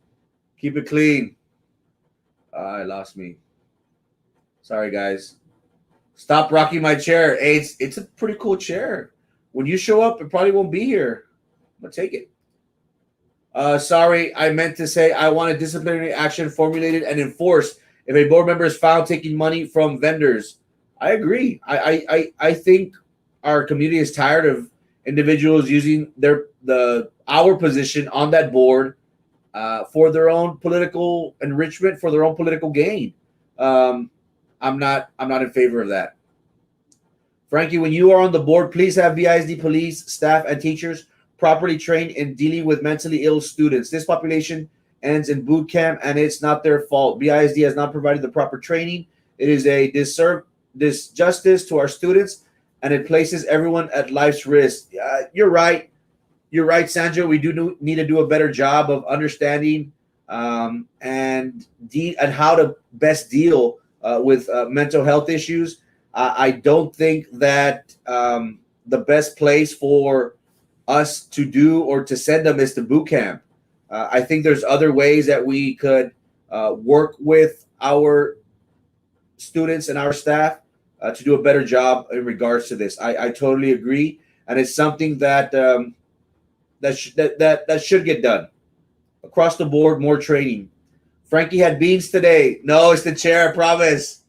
Keep it clean. I lost me. Sorry, guys. Stop rocking my chair. Hey, it's a pretty cool chair. When you show up, it probably won't be here. I'm going to take it. Sorry, I meant to say I want a disciplinary action formulated and enforced if a board member is found taking money from vendors. I agree. I think our community is tired of individuals using our position on that board for their own political enrichment, for their own political gain. I'm not in favor of that. Frankie, when you are on the board, please have BISD police, staff, and teachers properly trained in dealing with mentally ill students. This population ends in boot camp, and it's not their fault. BISD has not provided the proper training. It is a disjustice to our students, and it places everyone at life's risk. You're right. You're right, Sandra. We do need to do a better job of understanding and how to best deal with mental health issues. I don't think that the best place for us to do or to send them is to boot camp. I think there's other ways that we could work with our students and our staff to do a better job in regards to this. I totally agree, and it's something that that should get done across the board. More training. Frankie had beans today. No, it's the chair. I promise.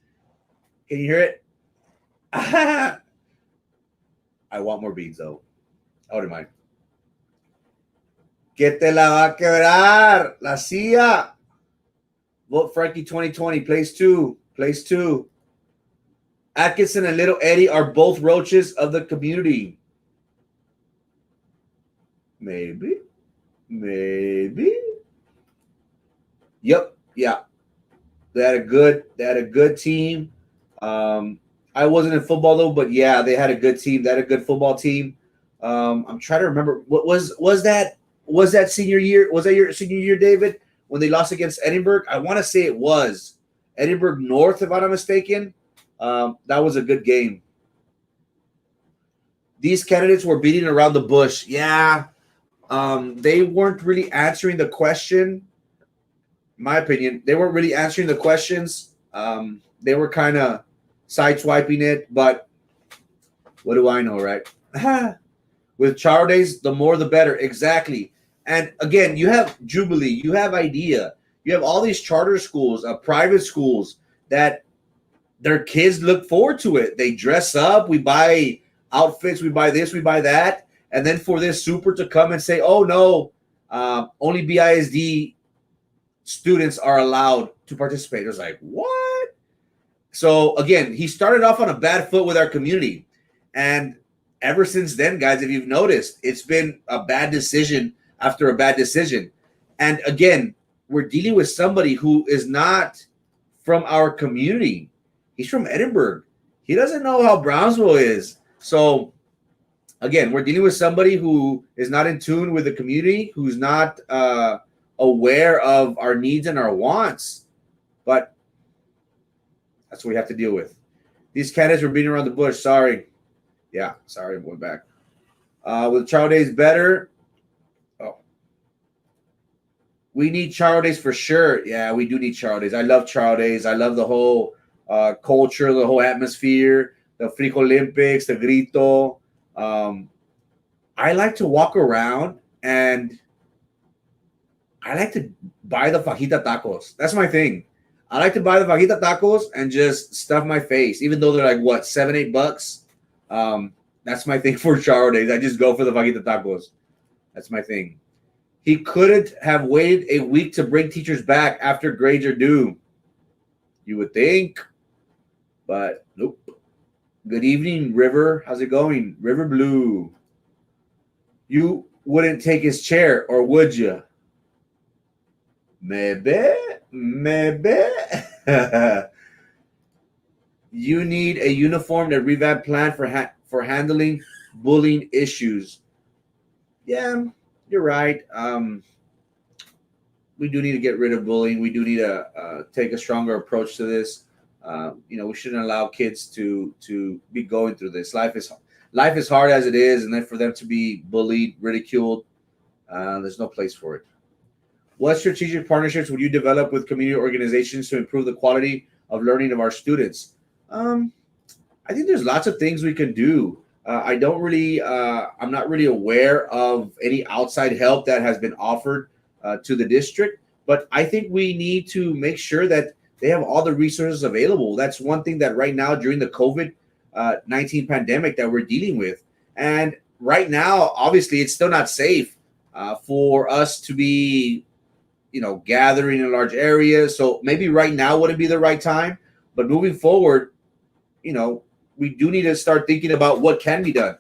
Can you hear it? I want more beans though. I wouldn't mind. Que te la va a quebrar la silla. Vote Frankie 2020. Place 2. Place 2. Atkinson and Little Eddie are both roaches of the community. Maybe. Yep. Yeah. They had a good team. I wasn't in football though, but yeah, they had a good team. They had a good football team. I'm trying to remember what was that senior year? Was that your senior year, David, when they lost against Edinburgh? I want to say it was Edinburgh North, if I'm not mistaken. That was a good game. These candidates were beating around the bush. Yeah. They weren't really answering the question. In my opinion, they weren't really answering the questions. They were kind of sideswiping it, but what do I know, right? With Charo Days, the more the better. Exactly. And again, you have Jubilee, you have IDEA, you have all these charter schools, private schools that their kids look forward to it. They dress up, we buy outfits, we buy this, we buy that. And then for this super to come and say, oh no, only BISD students are allowed to participate. It was like, what? So again, he started off on a bad foot with our community. And ever since then, guys, if you've noticed, it's been a bad decision after a bad decision. And again, we're dealing with somebody who is not from our community. He's from Edinburgh. He doesn't know how Brownsville is. So again, we're dealing with somebody who is not in tune with the community, who's not aware of our needs and our wants. But that's what we have to deal with. These candidates were beating around the bush. Sorry. Yeah, sorry, I'm going back. With trial days better? Oh, we need trial days for sure. Yeah, we do need trial days. I love trial days. I love the whole culture, the whole atmosphere, the Frico Olympics, the grito. I like to walk around and I like to buy the fajita tacos. That's my thing. I like to buy the fajita tacos and just stuff my face, even though they're like what, $7-8. That's my thing for trial days. I just go for the fajita tacos. That's my thing. He couldn't have waited a week to bring teachers back after grades are due. You would think, but nope. Good evening, River. How's it going? River Blue. You wouldn't take his chair, or would you? Maybe. You need a uniform and revamp plan for handling bullying issues. Yeah, you're right. We do need to get rid of bullying. We do need to take a stronger approach to this. We shouldn't allow kids to be going through this. Life is hard as it is, and then for them to be bullied, ridiculed, there's no place for it. What strategic partnerships would you develop with community organizations to improve the quality of learning of our students? I think there's lots of things we can do. I'm not really aware of any outside help that has been offered to the district, but I think we need to make sure that they have all the resources available. That's one thing that right now during the COVID-19 pandemic that we're dealing with. And right now, obviously, it's still not safe for us to be, gathering in large areas. So maybe right now wouldn't be the right time. But moving forward, we do need to start thinking about what can be done.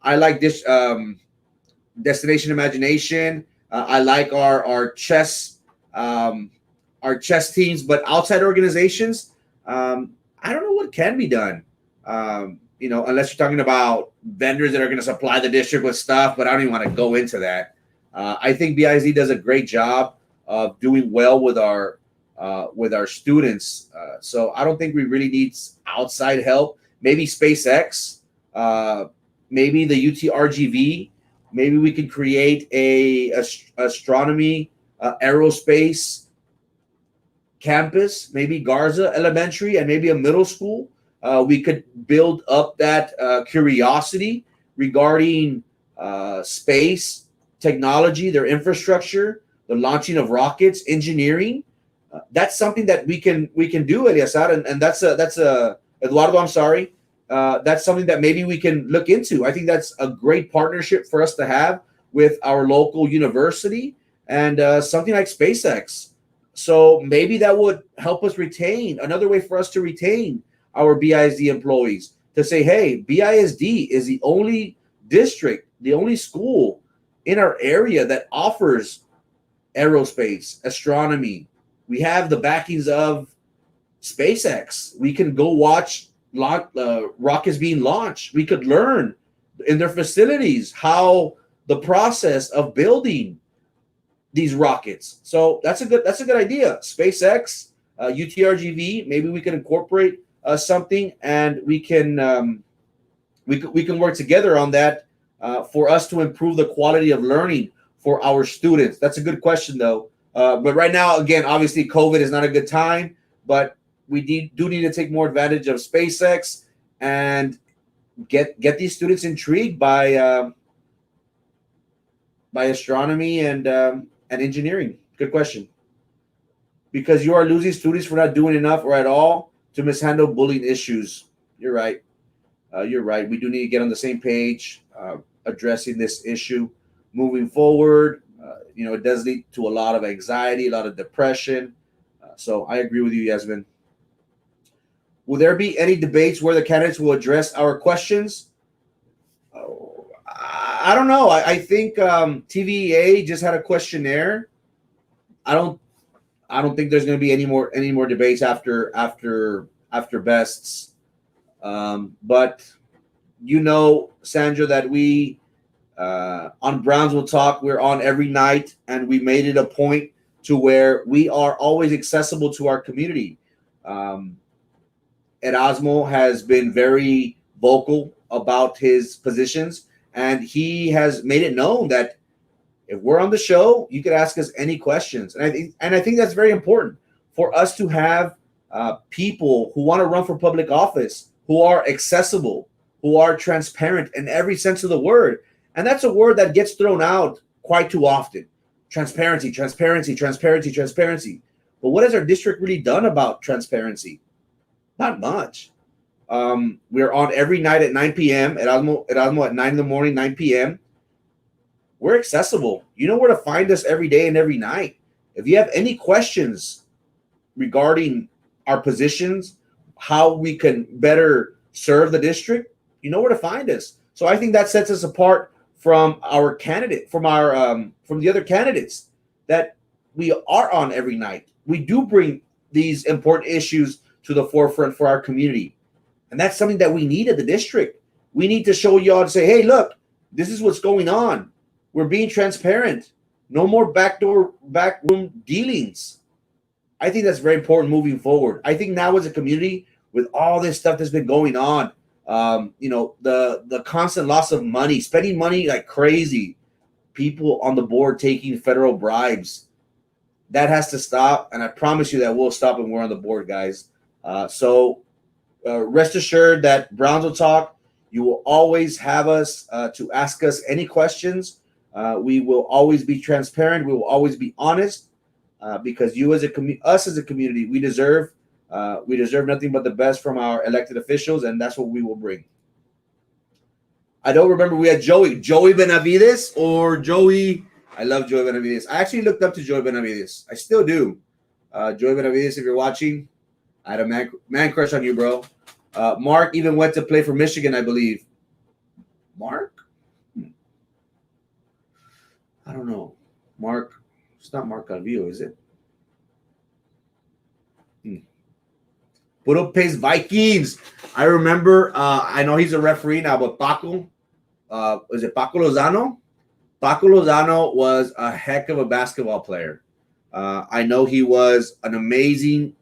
I like this Destination Imagination. I like our chess teams, but outside organizations, I don't know what can be done. Unless you're talking about vendors that are going to supply the district with stuff, but I don't even want to go into that. I think BISD does a great job of doing well with our students. So I don't think we really need outside help. Maybe SpaceX, maybe the UTRGV. Maybe we could create a astronomy, aerospace campus, maybe Garza Elementary and maybe a middle school. We could build up that curiosity regarding space, technology, their infrastructure, the launching of rockets, engineering. That's something that we can do, Eliasar, and that's Eduardo. I'm sorry. That's something that maybe we can look into. I think that's a great partnership for us to have with our local university and something like SpaceX. So maybe that would help us retain, another way for us to retain our BISD employees, to say, hey, BISD is the only district, the only school in our area that offers aerospace, astronomy. We have the backings of SpaceX. We can go watch rockets being launched. We could learn in their facilities how the process of building these rockets. So that's a good idea. SpaceX, UTRGV. Maybe we can incorporate something, and we can work together on that for us to improve the quality of learning for our students. That's a good question, though. But right now, again, obviously, COVID is not a good time, but we do need to take more advantage of SpaceX and get these students intrigued by astronomy and engineering. Good question. Because you are losing students for not doing enough or at all to mishandle bullying issues. You're right. You're right. We do need to get on the same page addressing this issue moving forward. It does lead to a lot of anxiety, a lot of depression. So I agree with you, Yasmin. Will there be any debates where the candidates will address our questions? I don't know. I think TVEA just had a questionnaire. I don't think there's going to be any more debates after bests. But Sandra, that we on Brownsville Talk, we're on every night, and we made it a point to where we are always accessible to our community. Erasmo has been very vocal about his positions, And he has made it known that if we're on the show, you could ask us any questions. And I think that's very important for us to have people who want to run for public office, who are accessible, who are transparent in every sense of the word. And that's a word that gets thrown out quite too often. Transparency, transparency, transparency, transparency. But what has our district really done about transparency? Not much. We're on every night at 9 p.m. At Osmo at 9 in the morning, 9 p.m. We're accessible. You know where to find us every day and every night. If you have any questions regarding our positions, how we can better serve the district, you know where to find us. So I think that sets us apart from our candidate, from the other candidates, that we are on every night. We do bring these important issues to the forefront for our community. And that's something that we need at the district. We need to show y'all and say, hey, look, this is what's going on. We're being transparent. No more backroom dealings. I think that's very important moving forward. I think now as a community, with all this stuff that's been going on, the constant loss of money, spending money like crazy, people on the board taking federal bribes, that has to stop. And I promise you that will stop when we're on the board, guys. So rest assured that Browns Will Talk, you will always have us to ask us any questions. We will always be transparent. We will always be honest, because you as us as a community, we deserve nothing but the best from our elected officials, and that's what we will bring. I don't remember, we had Joey Benavides or Joey. I love Joey Benavides. I actually looked up to Joey Benavides. I still do. Joey Benavides, if you're watching, I had a man crush on you, bro. Mark even went to play for Michigan, I believe. Mark? I don't know. Mark. It's not Mark Calvillo, is it? Puro Pace Vikings. I remember, I know he's a referee now, but Paco, is it Paco Lozano? Paco Lozano was a heck of a basketball player. I know he was an amazing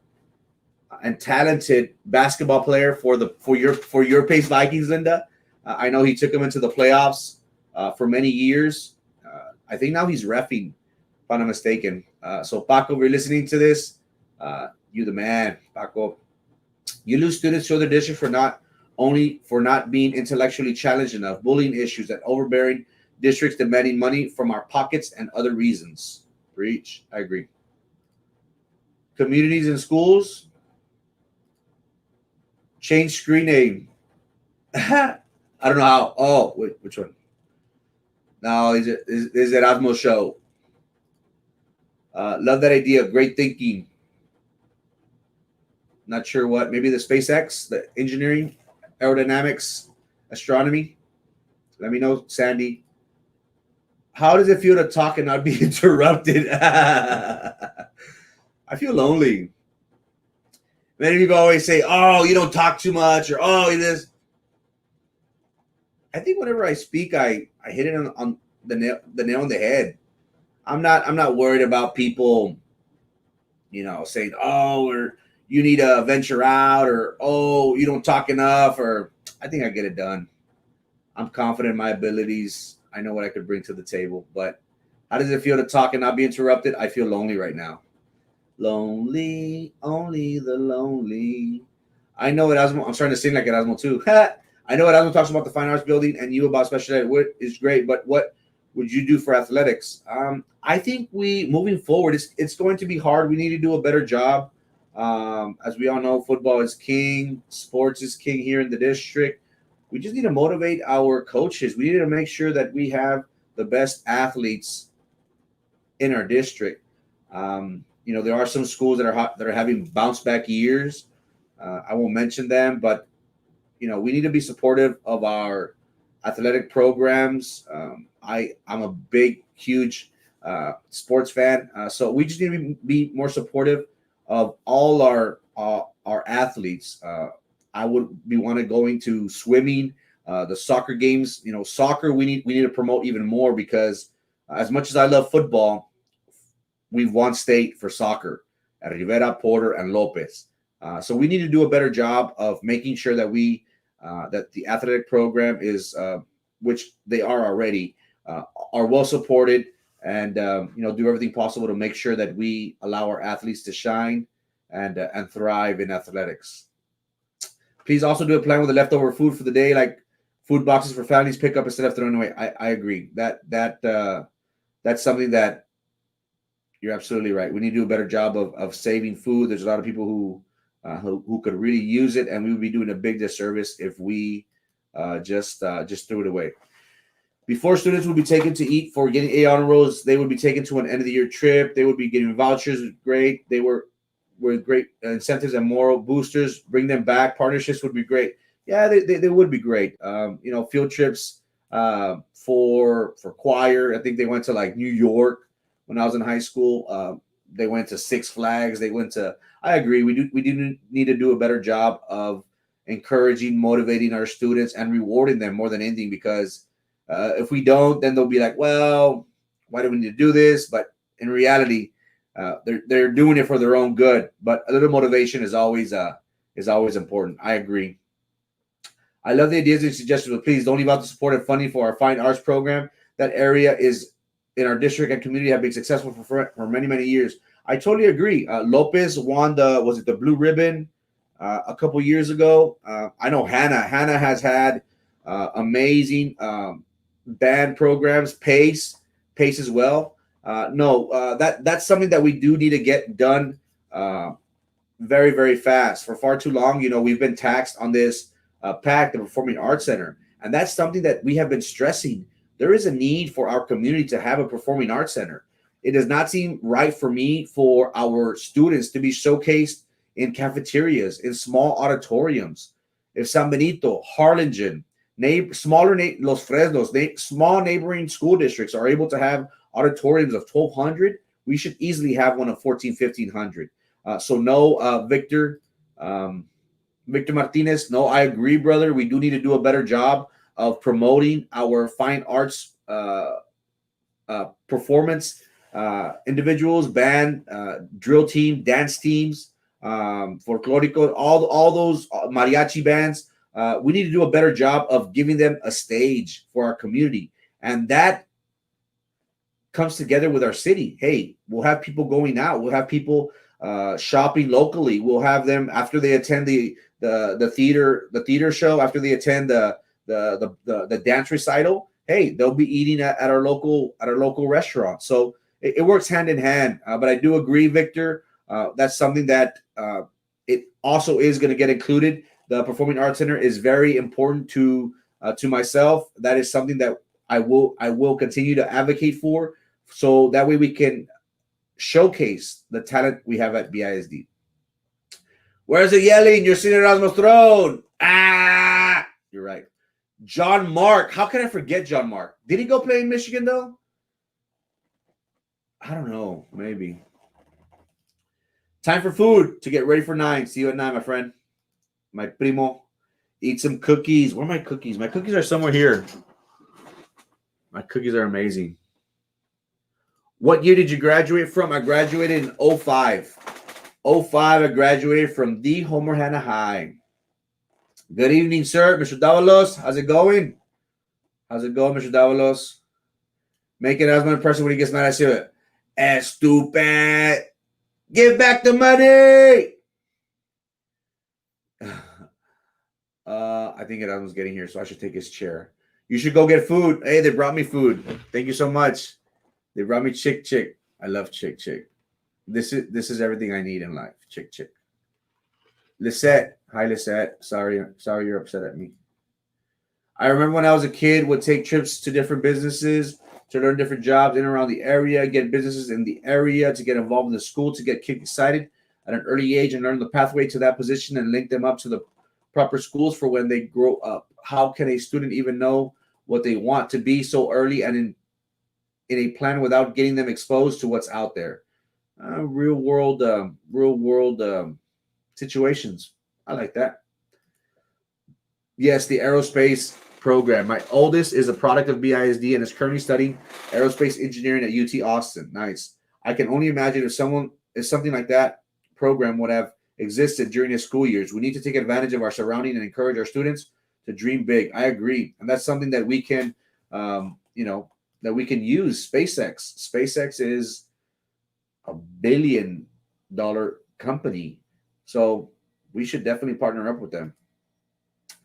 and talented basketball player for your Pace Vikings, Linda. I know he took him into the playoffs for many years. I think now he's reffing, if I'm not mistaken. So Paco, if you're listening to this, you're the man, Paco. You lose students to other districts for not being intellectually challenged enough, bullying issues, and overbearing districts demanding money from our pockets and other reasons. Preach. I agree. Communities and schools. Change screen name. I don't know how. Oh, wait, which one? No, is it Erasmo Show? Love that idea. Great thinking. Not sure what. Maybe the SpaceX, the engineering, aerodynamics, astronomy. Let me know, Sandy. How does it feel to talk and not be interrupted? I feel lonely. Many people always say, "Oh, you don't talk too much," or "Oh, it is." I think whenever I speak, I hit it on the nail on the head. I'm not worried about people, saying, "Oh, or you need to venture out," or "Oh, you don't talk enough," or I think I get it done. I'm confident in my abilities. I know what I could bring to the table. But how does it feel to talk and not be interrupted? I feel lonely right now. Lonely, only the lonely. I know Erasmo. I'm starting to sing like Erasmo too. I know Erasmo talks about the Fine Arts Building and you about special ed, which is great. But what would you do for athletics? I think moving forward, it's going to be hard. We need to do a better job. As we all know, football is king. Sports is king here in the district. We just need to motivate our coaches. We need to make sure that we have the best athletes in our district. There are some schools that are having bounce back years. I won't mention them, but we need to be supportive of our athletic programs. I'm a big, huge sports fan, so we just need to be more supportive of all our athletes. I would be going to swimming, the soccer games. Soccer we need to promote even more, because as much as I love football, we've won state for soccer at Rivera, Porter, and Lopez. So we need to do a better job of making sure that that the athletic program is which they are already, are well supported, and do everything possible to make sure that we allow our athletes to shine and thrive in athletics. Please also do a plan with the leftover food for the day, like food boxes for families pick up instead of throwing away. I agree. That's something that you're absolutely right. We need to do a better job of saving food. There's a lot of people who could really use it, and we would be doing a big disservice if we just threw it away. Before students would be taken to eat for getting A honor rolls, they would be taken to an end of the year trip. They would be getting vouchers. Great. They were great incentives and moral boosters. Bring them back. Partnerships would be great. Yeah, they would be great. Field trips for choir. I think they went to like New York when I was in high school. They went to Six Flags. They went to. I agree. We do need to do a better job of encouraging, motivating our students, and rewarding them more than anything. Because if we don't, then they'll be like, "Well, why do we need to do this?" But in reality, they're doing it for their own good. But a little motivation is always important. I agree. I love the ideas and suggestions, but please don't leave out the support and funding for our fine arts program. That area is in our district and community have been successful for many, many years. I totally agree. Lopez won the blue ribbon a couple years ago. I know Hannah has had amazing band programs, Pace as well. That's something that we do need to get done very, very fast. For far too long, we've been taxed on this PAC, the Performing Arts Center. And that's something that we have been stressing. There is a need for our community to have a Performing Arts Center. It does not seem right for me for our students to be showcased in cafeterias, in small auditoriums. If San Benito, Harlingen, Los Fresnos, small neighboring school districts are able to have auditoriums of 1,200, we should easily have one of 1,500. Victor Martinez, no, I agree, brother. We do need to do a better job of promoting our fine arts performance individuals, band, drill team, dance teams, folklorico, all those mariachi bands. We need to do a better job of giving them a stage for our community. And that comes together with our city. Hey, we'll have people going out. We'll have people shopping locally. We'll have them after they attend the theater show, after they attend the dance recital. Hey, they'll be eating at our local restaurant. So it works hand in hand. But I do agree, Victor. That's something that it also is going to get included. The Performing Arts Center is very important to myself. That is something that I will continue to advocate for, so that way we can showcase the talent we have at BISD. Where's the yelling? You're sitting around the throne. Ah, you're right. John Mark. How can I forget John Mark? Did he go play in Michigan though? I don't know. Maybe. Time for food to get ready for 9. See you at 9, my friend. My primo. Eat some cookies. Where are my cookies? My cookies are somewhere here. My cookies are amazing. What year did you graduate from? I graduated in 05. 05, I graduated from the Homer Hanna High. Good evening, sir. Mr. Davalos, how's it going? How's it going, Mr. Davalos? Make it as my person when he gets mad. I say it. Stupid. Give back the money. I think Erasmo's getting here, so I should take his chair. You should go get food. Hey, they brought me food. Thank you so much. They brought me chick. I love chick. This is everything I need in life. Chick. Lisette. Hi, Lisette. Sorry you're upset at me. I remember when I was a kid, would take trips to different businesses to learn different jobs in and around the area, get businesses in the area, to get involved in the school, to get kids excited at an early age and learn the pathway to that position and link them up to the proper schools for when they grow up. How can a student even know what they want to be so early and in a plan without getting them exposed to what's out there? Real world situations. I like that. Yes, the aerospace program. My oldest is a product of BISD and is currently studying aerospace engineering at UT Austin. Nice. I can only imagine if something like that program would have existed during his school years. We need to take advantage of our surrounding and encourage our students to dream big. I agree, and that's something that we can, that we can use. SpaceX is $1 billion company, so we should definitely partner up with them.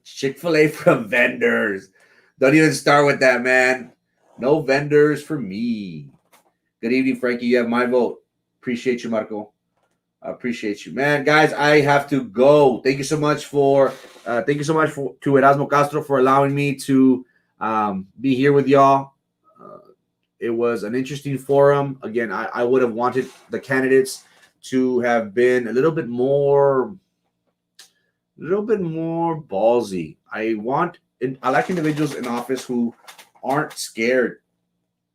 Chick-fil-A from vendors. Don't even start with that, man. No vendors for me. Good evening, Frankie. You have my vote. Appreciate you, Marco. I appreciate you, man. Guys, I have to go. Thank you so much to Erasmo Castro for allowing me to be here with y'all. It was an interesting forum. Again, I would have wanted the candidates to have been a little bit more ballsy. I like individuals in office who aren't scared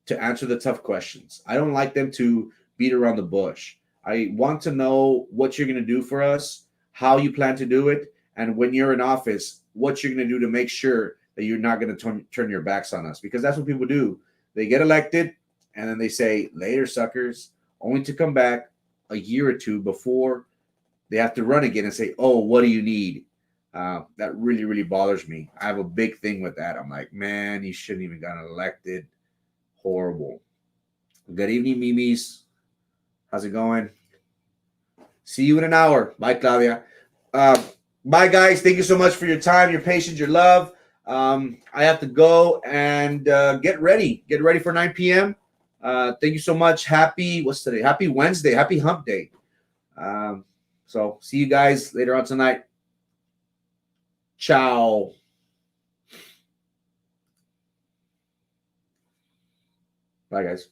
to answer the tough questions. I don't like them to beat around the bush. I want to know what you're going to do for us, how you plan to do it, and when you're in office, what you're going to do to make sure that you're not going to turn your backs on us, because that's what people do. They get elected, and then they say, later, suckers, only to come back a year or two before they have to run again and say, oh, what do you need? That really, really bothers me. I have a big thing with that. I'm like, man, you shouldn't even gotten elected. Horrible. Good evening, Mimis. How's it going? See you in an hour. Bye, Claudia. Bye, guys. Thank you so much for your time, your patience, your love. I have to go and get ready. Get ready for 9 p.m. Thank you so much. What's today? Happy Wednesday. Happy hump day. So see you guys later on tonight. Ciao. Bye, guys.